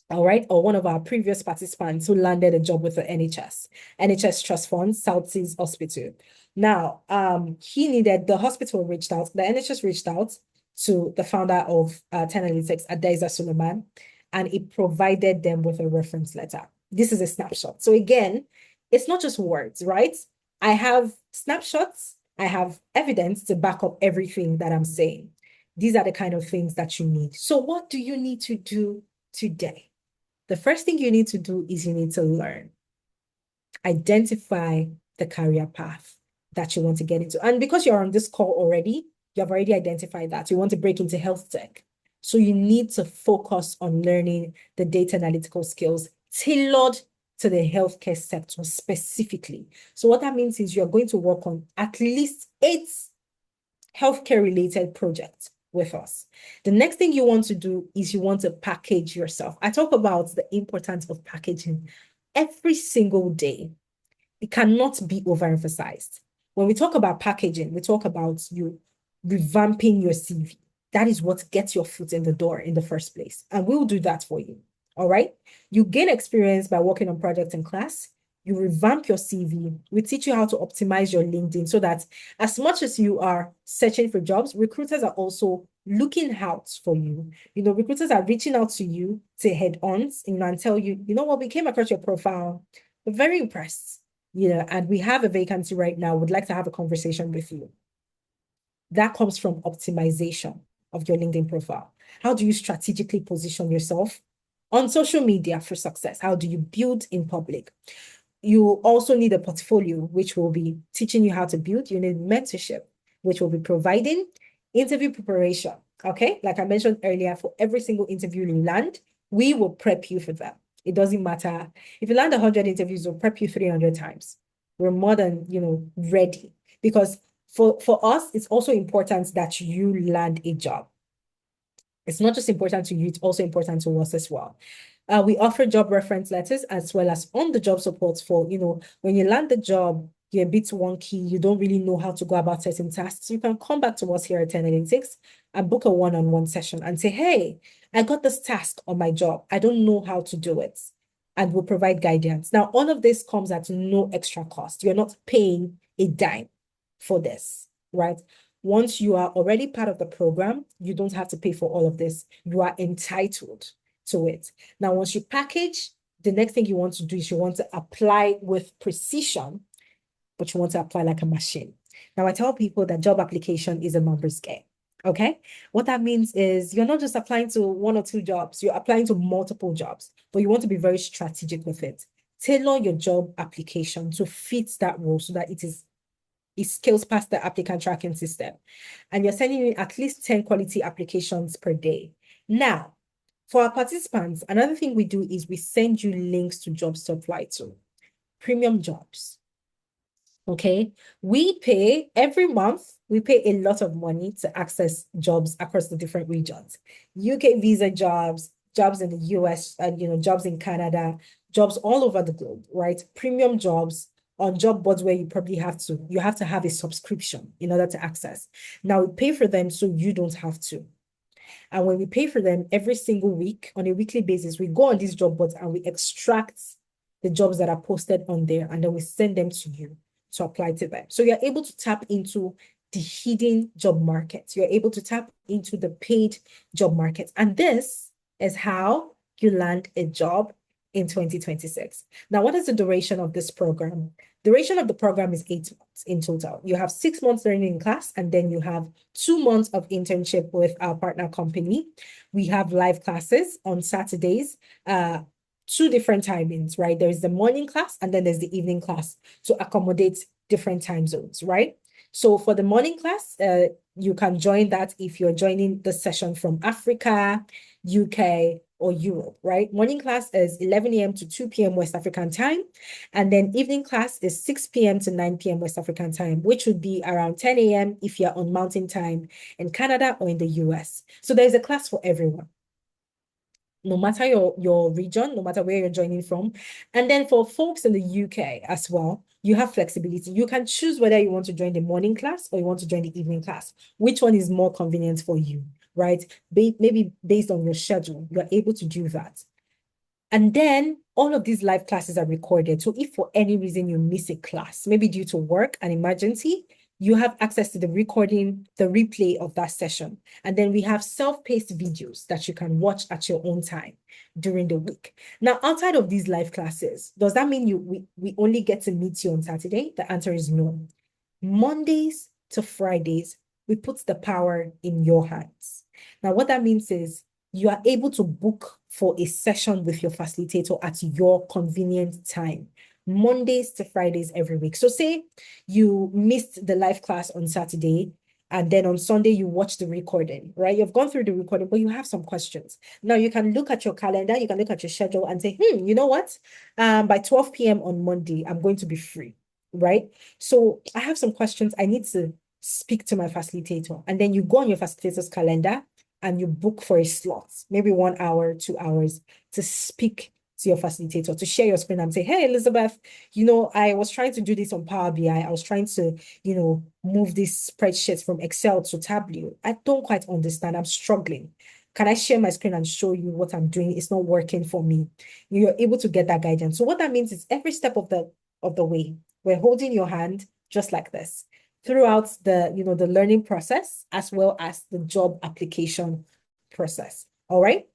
all right, or one of our previous participants who landed a job with the NHS Trust Fund, South Seas Hospital. Now, the hospital reached out, the NHS reached out to the founder of 10 Analytics, Adaiza Suleiman, and it provided them with a reference letter. This is a snapshot. So again, it's not just words, right? I have snapshots, I have evidence to back up everything that I'm saying. These are the kind of things that you need. So what do you need to do today? The first thing you need to do is you need to learn. Identify the career path that you want to get into. And because you're on this call already, you have already identified that you want to break into health tech. So you need to focus on learning the data analytical skills tailored to the healthcare sector specifically. So what that means is you're going to work on at least 8 healthcare related projects with us. The next thing you want to do is you want to package yourself. I talk about the importance of packaging every single day. It cannot be overemphasized. When we talk about packaging, we talk about you revamping your CV. That is what gets your foot in the door in the first place. And we'll do that for you. All right. You gain experience by working on projects in class. You revamp your CV. We teach you how to optimize your LinkedIn so that as much as you are searching for jobs, recruiters are also looking out for you. Recruiters are reaching out to you to head-ons, and tell you, you know what, we came across your profile. We're very impressed, and we have a vacancy right now. Would like to have a conversation with you. That comes from optimization of your LinkedIn profile. How do you strategically position yourself on social media for success? How do you build in public? You also need a portfolio, which will be teaching you how to build. You need mentorship, which will be providing interview preparation. Okay. Like I mentioned earlier, for every single interview you land, we will prep you for that. It doesn't matter. If you land 100 interviews, we'll prep you 300 times. We're more than, ready, because for us, it's also important that you land a job. It's not just important to you, it's also important to us as well. We offer job reference letters as well as on-the-job support for, when you land the job, you're a bit wonky, you don't really know how to go about certain tasks. You can come back to us here at 10 Analytics and book a one-on-one session and say, hey, I got this task on my job. I don't know how to do it. And we'll provide guidance. Now, all of this comes at no extra cost. You're not paying a dime for this, right? Once you are already part of the program, you don't have to pay for all of this. You are entitled to it. Now, once you package, the next thing you want to do is you want to apply with precision, but you want to apply like a machine. Now, I tell people that job application is a numbers game. Okay. What that means is you're not just applying to one or two jobs, you're applying to multiple jobs, but you want to be very strategic with it. Tailor your job application to fit that role so that it scales past the applicant tracking system. And you're sending in at least 10 quality applications per day. Now, for our participants, another thing we do is we send you links to jobs to apply to. Premium jobs. Okay. We pay every month, we pay a lot of money to access jobs across the different regions. UK visa jobs, jobs in the US, and jobs in Canada, jobs all over the globe, right? Premium jobs on job boards where you probably have to have a subscription in order to access. Now we pay for them so you don't have to. And when we pay for them every single week on a weekly basis, we go on these job boards and we extract the jobs that are posted on there, and then we send them to you to apply to them. So you're able to tap into the hidden job market. You're able to tap into the paid job market. And this is how you land a job in 2026. Now, what is the duration of this program? Duration of the program is 8 months in total. You have 6 months learning in class, and then you have 2 months of internship with our partner company. We have live classes on Saturdays, 2 different timings, right? There's the morning class and then there's the evening class to accommodate different time zones, right? So for the morning class, you can join that if you're joining the session from Africa, UK, or Europe, right? Morning class is 11 a.m. to 2 p.m. West African time. And then evening class is 6 p.m. to 9 p.m. West African time, which would be around 10 a.m. if you're on Mountain Time in Canada or in the US. So there's a class for everyone, no matter your region, no matter where you're joining from. And then for folks in the UK as well, you have flexibility. You can choose whether you want to join the morning class or you want to join the evening class. Which one is more convenient for you, right? Maybe based on your schedule, you're able to do that. And then all of these live classes are recorded. So if for any reason you miss a class, maybe due to work, an emergency, you have access to the recording, the replay of that session. And then we have self-paced videos that you can watch at your own time during the week. Now, outside of these live classes, does that mean we only get to meet you on Saturday? The answer is no. Mondays to Fridays, we put the power in your hands. Now, what that means is you are able to book for a session with your facilitator at your convenient time, Mondays to Fridays every week. So say you missed the live class on Saturday, and then on Sunday, you watch the recording, right? You've gone through the recording, but you have some questions. Now you can look at your calendar, you can look at your schedule and say, you know what? By 12 p.m. on Monday, I'm going to be free, right? So I have some questions. I need to speak to my facilitator. And then you go on your facilitator's calendar and you book for a slot, maybe 1 hour, 2 hours, to speak to your facilitator, to share your screen and say, hey, Elizabeth, I was trying to do this on Power BI. I was trying to, move these spreadsheets from Excel to Tableau. I don't quite understand. I'm struggling. Can I share my screen and show you what I'm doing? It's not working for me. You're able to get that guidance. So what that means is every step of the way, we're holding your hand just like this throughout the learning process as well as the job application process. All right.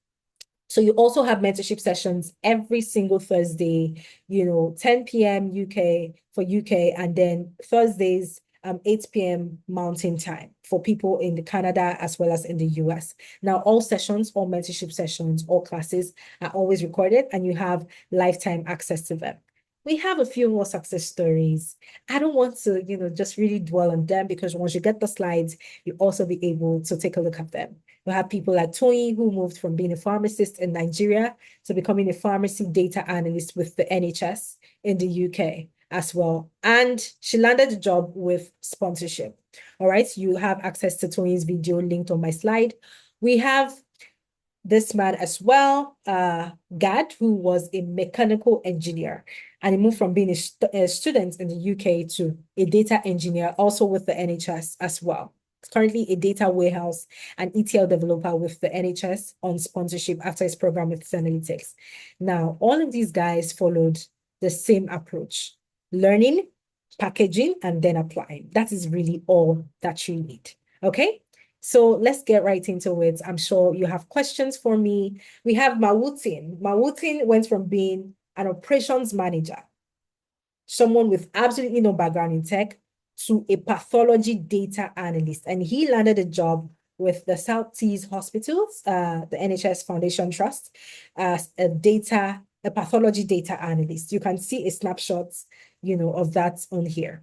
So you also have mentorship sessions every single Thursday, 10 p.m. UK for UK, and then Thursdays, 8 p.m. Mountain Time for people in the Canada as well as in the US. Now, all sessions, all mentorship sessions, all classes are always recorded, and you have lifetime access to them. We have a few more success stories. I don't want to, just really dwell on them because once you get the slides, you also be able to take a look at them. We have people like Tony, who moved from being a pharmacist in Nigeria to becoming a pharmacy data analyst with the NHS in the UK as well. And she landed a job with sponsorship. All right. You have access to Tony's video linked on my slide. We have this man as well, Gad, who was a mechanical engineer, and he moved from being a student in the UK to a data engineer, also with the NHS as well. He's currently a data warehouse and ETL developer with the NHS on sponsorship after his program with analytics. Now, all of these guys followed the same approach: learning, packaging, and then applying. That is really all that you need. Okay. So let's get right into it. I'm sure you have questions for me. We have Mawutin. Mawutin went from being an operations manager, someone with absolutely no background in tech, to a pathology data analyst. And he landed a job with the South Tees Hospitals, the NHS Foundation Trust, as a pathology data analyst. You can see a snapshot, of that on here.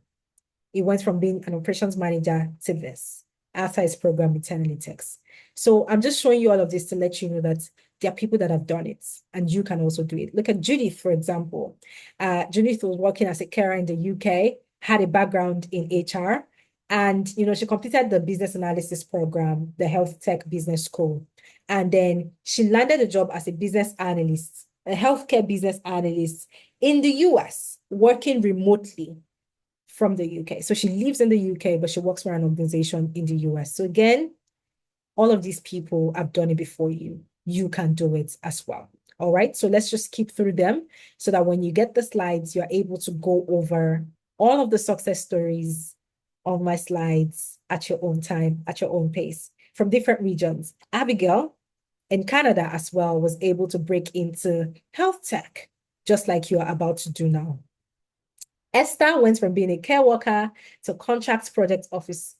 He went from being an operations manager to this after his program with analytics. So I'm just showing you all of this to let you know that there are people that have done it and you can also do it. Look at Judith, for example. Judith was working as a carer in the UK, had a background in HR, and she completed the business analysis program, the HealthTech Business School. And then she landed a job as a business analyst, a healthcare business analyst in the US, working remotely from the UK. So she lives in the UK, but she works for an organization in the US. So again, all of these people have done it before you. You can do it as well. All right. So let's just keep through them so that when you get the slides, you're able to go over all of the success stories on my slides at your own time, at your own pace from different regions. Abigail in Canada as well was able to break into health tech, just like you are about to do now. Esther went from being a care worker to contract project officer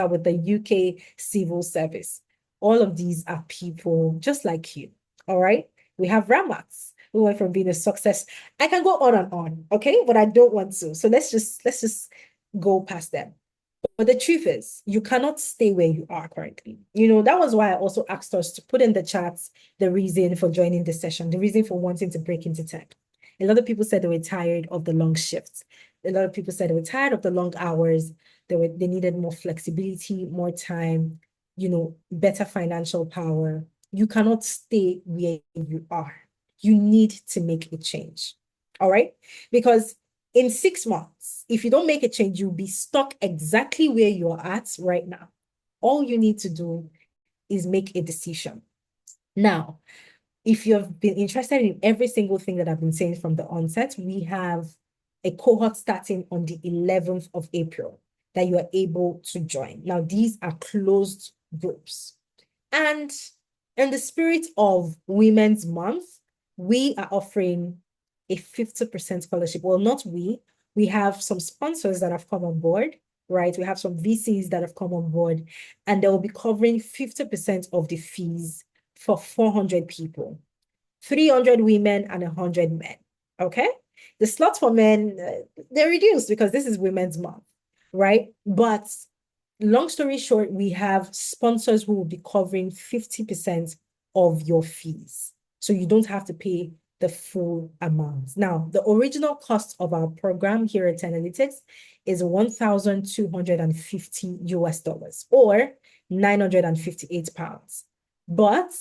with the UK Civil Service. All of these are people just like you. All right. We have Ramat, who went from being a success. I can go on and on, okay, but I don't want to. So let's just go past them. But the truth is, you cannot stay where you are currently. That was why I also asked us to put in the chats the reason for joining the session, the reason for wanting to break into tech. A lot of people said they were tired of the long shifts. A lot of people said they were tired of the long hours. They needed more flexibility, more time, better financial power. You cannot stay where you are. You need to make a change. All right? Because in 6 months, if you don't make a change, you'll be stuck exactly where you are at right now. All you need to do is make a decision. Now, if you've been interested in every single thing that I've been saying from the onset, we have a cohort starting on the 11th of April that you are able to join. Now, these are closed groups. And in the spirit of Women's Month, we are offering a 50% scholarship. Well, not we have some sponsors that have come on board, right? We have some VCs that have come on board, and they will be covering 50% of the fees for 400 people, 300 women and 100 men, okay? The slots for men, they're reduced because this is Women's Month, right? But long story short, we have sponsors who will be covering 50% of your fees. So you don't have to pay the full amount. Now, the original cost of our program here at Analytics is $1,250 or 958 pounds. But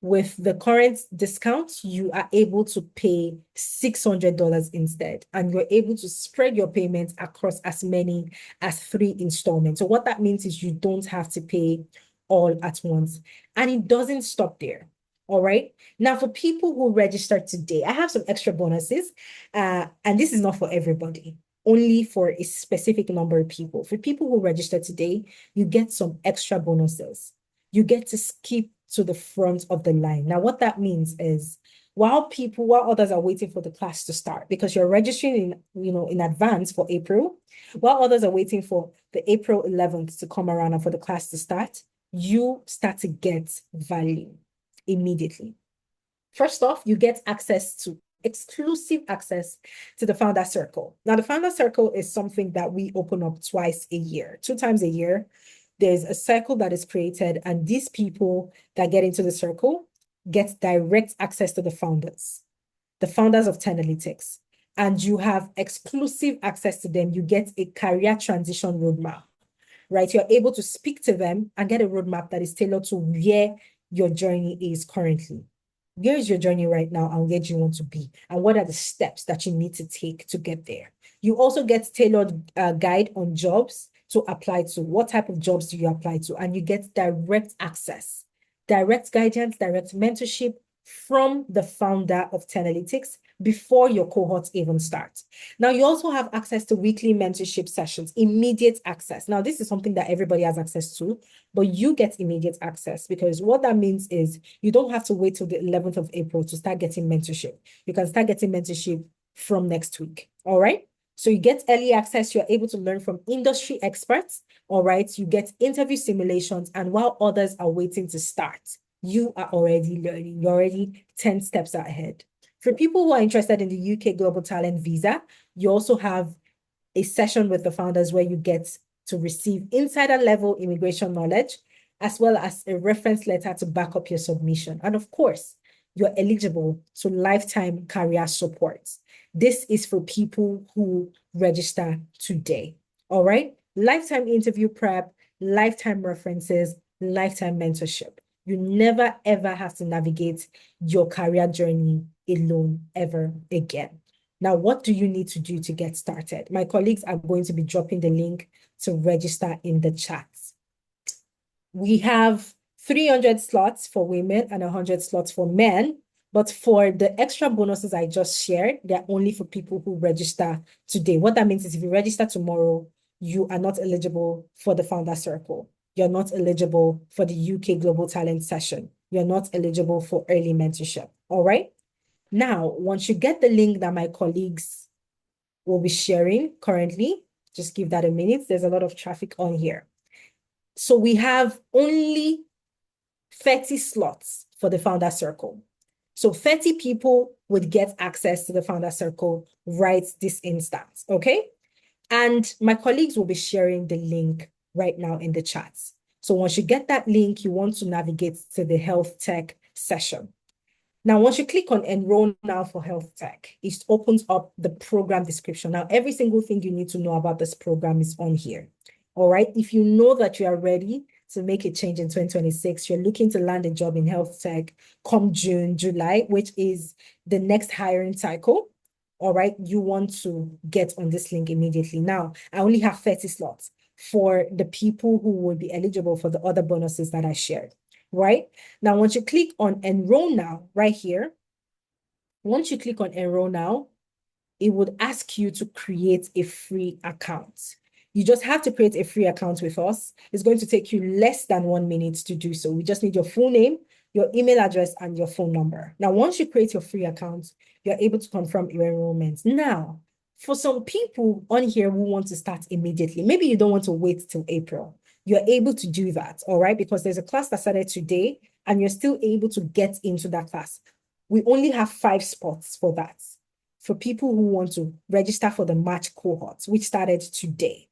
with the current discount, you are able to pay $600 instead, and you're able to spread your payments across as many as 3 installments. So what that means is you don't have to pay all at once. And it doesn't stop there. All right. Now, for people who register today, I have some extra bonuses. And this is not for everybody, only for a specific number of people. For people who register today, you get some extra bonuses. You get to skip to the front of the line. Now, what that means is while others are waiting for the class to start, because you're registering in advance for April, while others are waiting for the April 11th to come around and for the class to start, you start to get value immediately. First off, you get exclusive access to the Founder Circle. Now, the Founder Circle is something that we open up twice a year, 2 times a year. There's a circle that is created, and these people that get into the circle get direct access to the founders of Tenalytics, and you have exclusive access to them. You get a career transition roadmap, right? You're able to speak to them and get a roadmap that is tailored to where your journey is currently. Where is your journey right now and where do you want to be? And what are the steps that you need to take to get there? You also get tailored guide on jobs to apply to. What type of jobs do you apply to? And you get direct access, direct guidance, direct mentorship from the founder of Tenalytics before your cohort even starts. Now, you also have access to weekly mentorship sessions, immediate access. Now, this is something that everybody has access to, but you get immediate access, because what that means is you don't have to wait till the 11th of April to start getting mentorship. You can start getting mentorship from next week. All right. So you get early access. You're able to learn from industry experts. All right. You get interview simulations. And while others are waiting to start, you are already learning. You're already 10 steps ahead. For people who are interested in the UK Global Talent Visa, you also have a session with the founders where you get to receive insider level immigration knowledge, as well as a reference letter to back up your submission. And of course, you're eligible to lifetime career support. This is for people who register today. All right. Lifetime interview prep, lifetime references, lifetime mentorship. You never, ever have to navigate your career journey alone ever again. Now, what do you need to do to get started? My colleagues are going to be dropping the link to register in the chat. We have 300 slots for women and 100 slots for men. But for the extra bonuses I just shared, they're only for people who register today. What that means is if you register tomorrow, you are not eligible for the Founder Circle. You're not eligible for the UK Global Talent Session. You're not eligible for early mentorship. All right. Now, once you get the link that my colleagues will be sharing currently, just give that a minute. There's a lot of traffic on here. So we have only 30 slots for the Founder Circle. So 30 people would get access to the Founder Circle right this instant, okay? And my colleagues will be sharing the link right now in the chats. So once you get that link, you want to navigate to the HealthTech session. Now, once you click on Enroll Now for HealthTech, it opens up the program description. Now, every single thing you need to know about this program is on here. All right. If you know that you are ready to make a change in 2026, you're looking to land a job in HealthTech come June, July, which is the next hiring cycle. All right. You want to get on this link immediately. Now, I only have 30 slots for the people who will be eligible for the other bonuses that I shared. Right. Now, once you click on Enroll Now right here, once you click on Enroll Now, it would ask you to create a free account. You just have to create a free account with us. It's going to take you less than 1 minute to do so. We just need your full name, your email address, and your phone number. Now, once you create your free account, you're able to confirm your enrollment. Now, for some people on here who want to start immediately, maybe you don't want to wait till April. You're able to do that, all right? Because there's a class that started today, and you're still able to get into that class. We only have 5 spots for that. For people who want to register for the March cohort, which started today,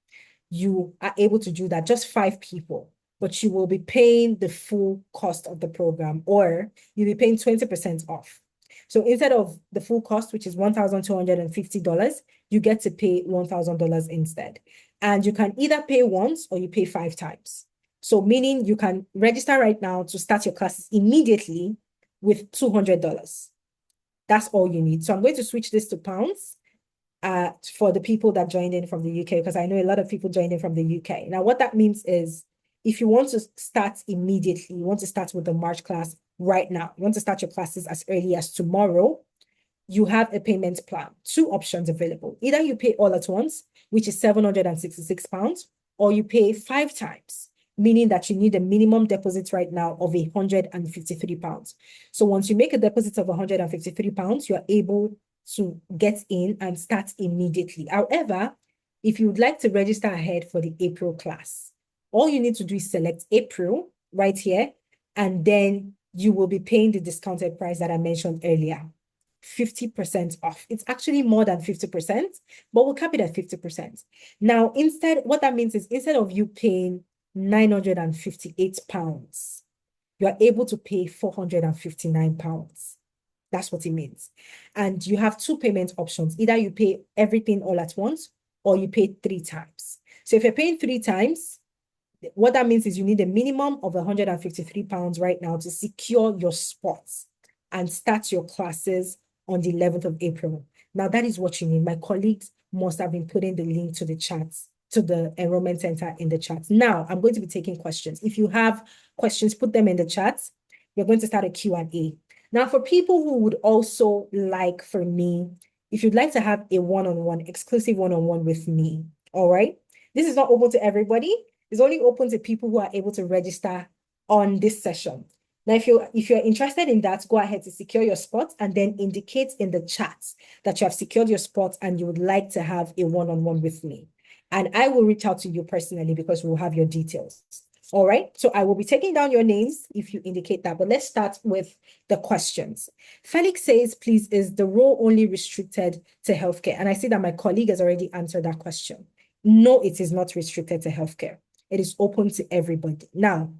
you are able to do that, just 5 people, but you will be paying the full cost of the program, or you'll be paying 20% off. So instead of the full cost, which is $1,250, you get to pay $1,000 instead. And you can either pay once or you pay 5 times. So meaning you can register right now to start your classes immediately with $200. That's all you need. So I'm going to switch this to pounds for the people that joined in from the UK, because I know a lot of people joined in from the UK. Now, what that means is if you want to start immediately, you want to start with the March class right now, you want to start your classes as early as tomorrow, you have a payment plan. Two options available. Either you pay all at once, which is £766, or you pay 5 times, meaning that you need a minimum deposit right now of £153. So once you make a deposit of £153, you're able to get in and start immediately. However, if you would like to register ahead for the April class, all you need to do is select April right here, and then you will be paying the discounted price that I mentioned earlier. 50% off. It's actually more than 50%, but we'll cap it at 50%. Now, instead, what that means is instead of you paying £958, you are able to pay £459. That's what it means. And you have two payment options. Either you pay everything all at once, or you pay 3 times. So if you're paying 3 times, what that means is you need a minimum of £153 right now to secure your spots and start your classes on the 11th of April. Now, that is what you need. My colleagues must have been putting the link to the chats, to the enrollment center in the chat. Now, I'm going to be taking questions. If you have questions, put them in the chat. We're going to start a Q&A. Now, for people who would also like for me, if you'd like to have a one-on-one, exclusive one-on-one with me, all right? This is not open to everybody. It's only open to people who are able to register on this session. Now, if you're interested in that, go ahead to secure your spot and then indicate in the chat that you have secured your spot and you would like to have a one-on-one with me. And I will reach out to you personally because we'll have your details. All right. So I will be taking down your names if you indicate that. But let's start with the questions. Felix says, please, is the role only restricted to healthcare? And I see that my colleague has already answered that question. No, it is not restricted to healthcare. It is open to everybody. Now,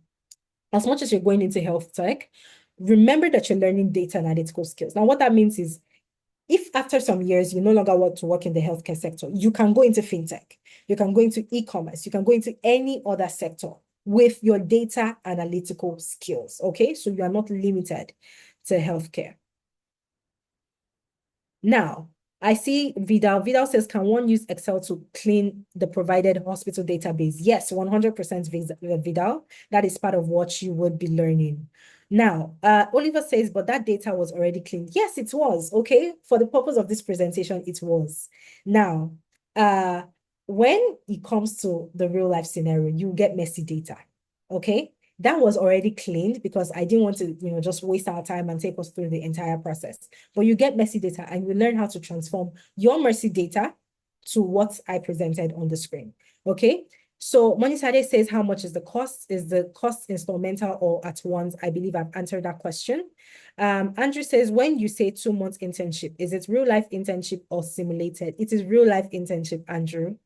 as much as you're going into health tech, remember that you're learning data analytical skills. Now, what that means is if after some years you no longer want to work in the healthcare sector, you can go into fintech, you can go into e-commerce, you can go into any other sector with your data analytical skills, okay? So you are not limited to healthcare. Now, I see Vidal. Vidal says, can one use Excel to clean the provided hospital database? Yes, 100% Vidal. That is part of what you would be learning. Now, Oliver says, but that data was already cleaned. Yes, it was, okay? For the purpose of this presentation, it was. Now, when it comes to the real life scenario, you get messy data, okay? That was already cleaned because I didn't want to, just waste our time and take us through the entire process. But you get messy data and you learn how to transform your messy data to what I presented on the screen. Okay. So Monisade says, how much is the cost? Is the cost installmental or at once? I believe I've answered that question. Andrew says, when you say 2 months internship, is it real life internship or simulated? It is real life internship, Andrew.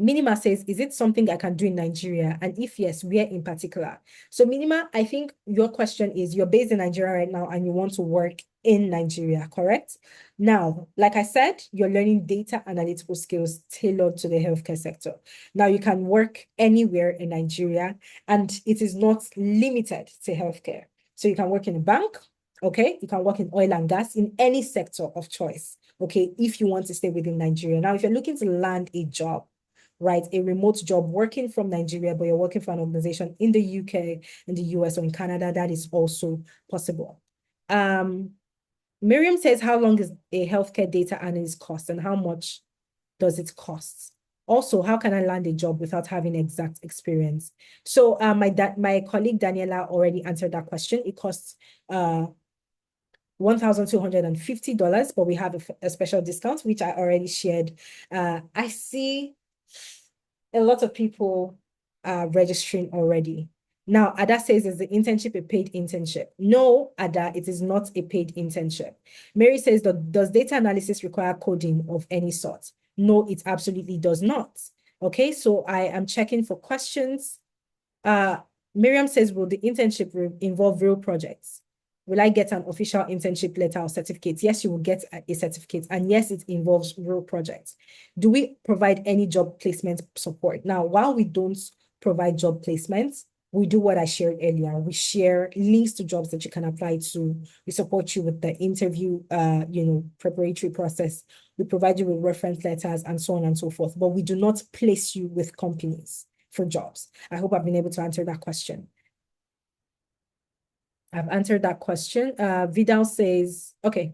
Minima says, is it something I can do in Nigeria? And if yes, where in particular? So Minima, I think your question is you're based in Nigeria right now and you want to work in Nigeria, correct? Now, like I said, you're learning data analytical skills tailored to the healthcare sector. Now you can work anywhere in Nigeria and it is not limited to healthcare. So you can work in a bank, okay? You can work in oil and gas in any sector of choice, okay? If you want to stay within Nigeria. Now, if you're looking to land a job, right, a remote job working from Nigeria, but you're working for an organization in the UK, in the US, or in Canada, that is also possible. Miriam says, how long is a healthcare data analyst cost and how much does it cost? Also, how can I land a job without having exact experience? So my colleague Daniela already answered that question. It costs $1,250, but we have a special discount, which I already shared. I see a lot of people are registering already. Now, Ada says, is the internship a paid internship? No, Ada, it is not a paid internship. Mary says, does data analysis require coding of any sort? No, it absolutely does not. Okay, so I am checking for questions. Miriam says, will the internship involve real projects? Will I get an official internship letter or certificate? Yes, you will get a certificate. And yes, it involves real projects. Do we provide any job placement support? Now, while we don't provide job placements, we do what I shared earlier. We share links to jobs that you can apply to. We support you with the interview, preparatory process. We provide you with reference letters and so on and so forth. But we do not place you with companies for jobs. I hope I've been able to answer that question. I've answered that question. Vidal says, okay.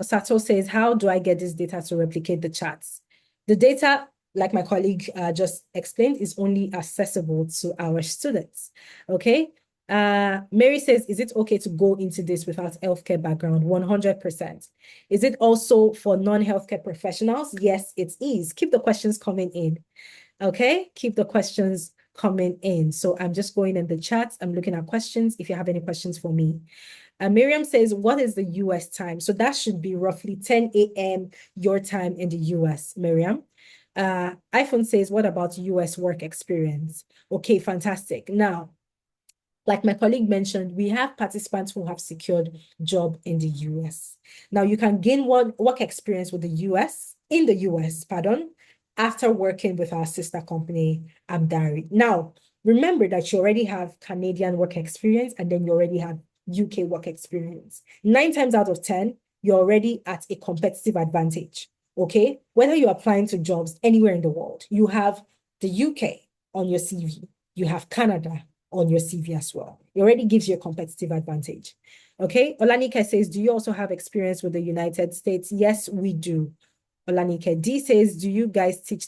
Osato says, how do I get this data to replicate the charts? The data, like my colleague just explained, is only accessible to our students. Okay. Mary says, is it okay to go into this without healthcare background? 100%. Is it also for non-healthcare professionals? Yes, it is. Keep the questions coming in. Okay. Keep the questions coming in. So I'm just going in the chat. I'm looking at questions. If you have any questions for me. Miriam says, what is the US time? So that should be roughly 10 a.m. your time in the US, Miriam. iPhone says, what about US work experience? Okay, fantastic. Now, like my colleague mentioned, we have participants who have secured job in the US. Now, you can gain work experience with the US, pardon, after working with our sister company, Amdari. Now, remember that you already have Canadian work experience and then you already have UK work experience. 9 times out of 10, you're already at a competitive advantage, okay? Whether you're applying to jobs anywhere in the world, you have the UK on your CV, you have Canada on your CV as well. It already gives you a competitive advantage, okay? Olanike says, do you also have experience with the United States? Yes, we do. Olanike D says, do you guys teach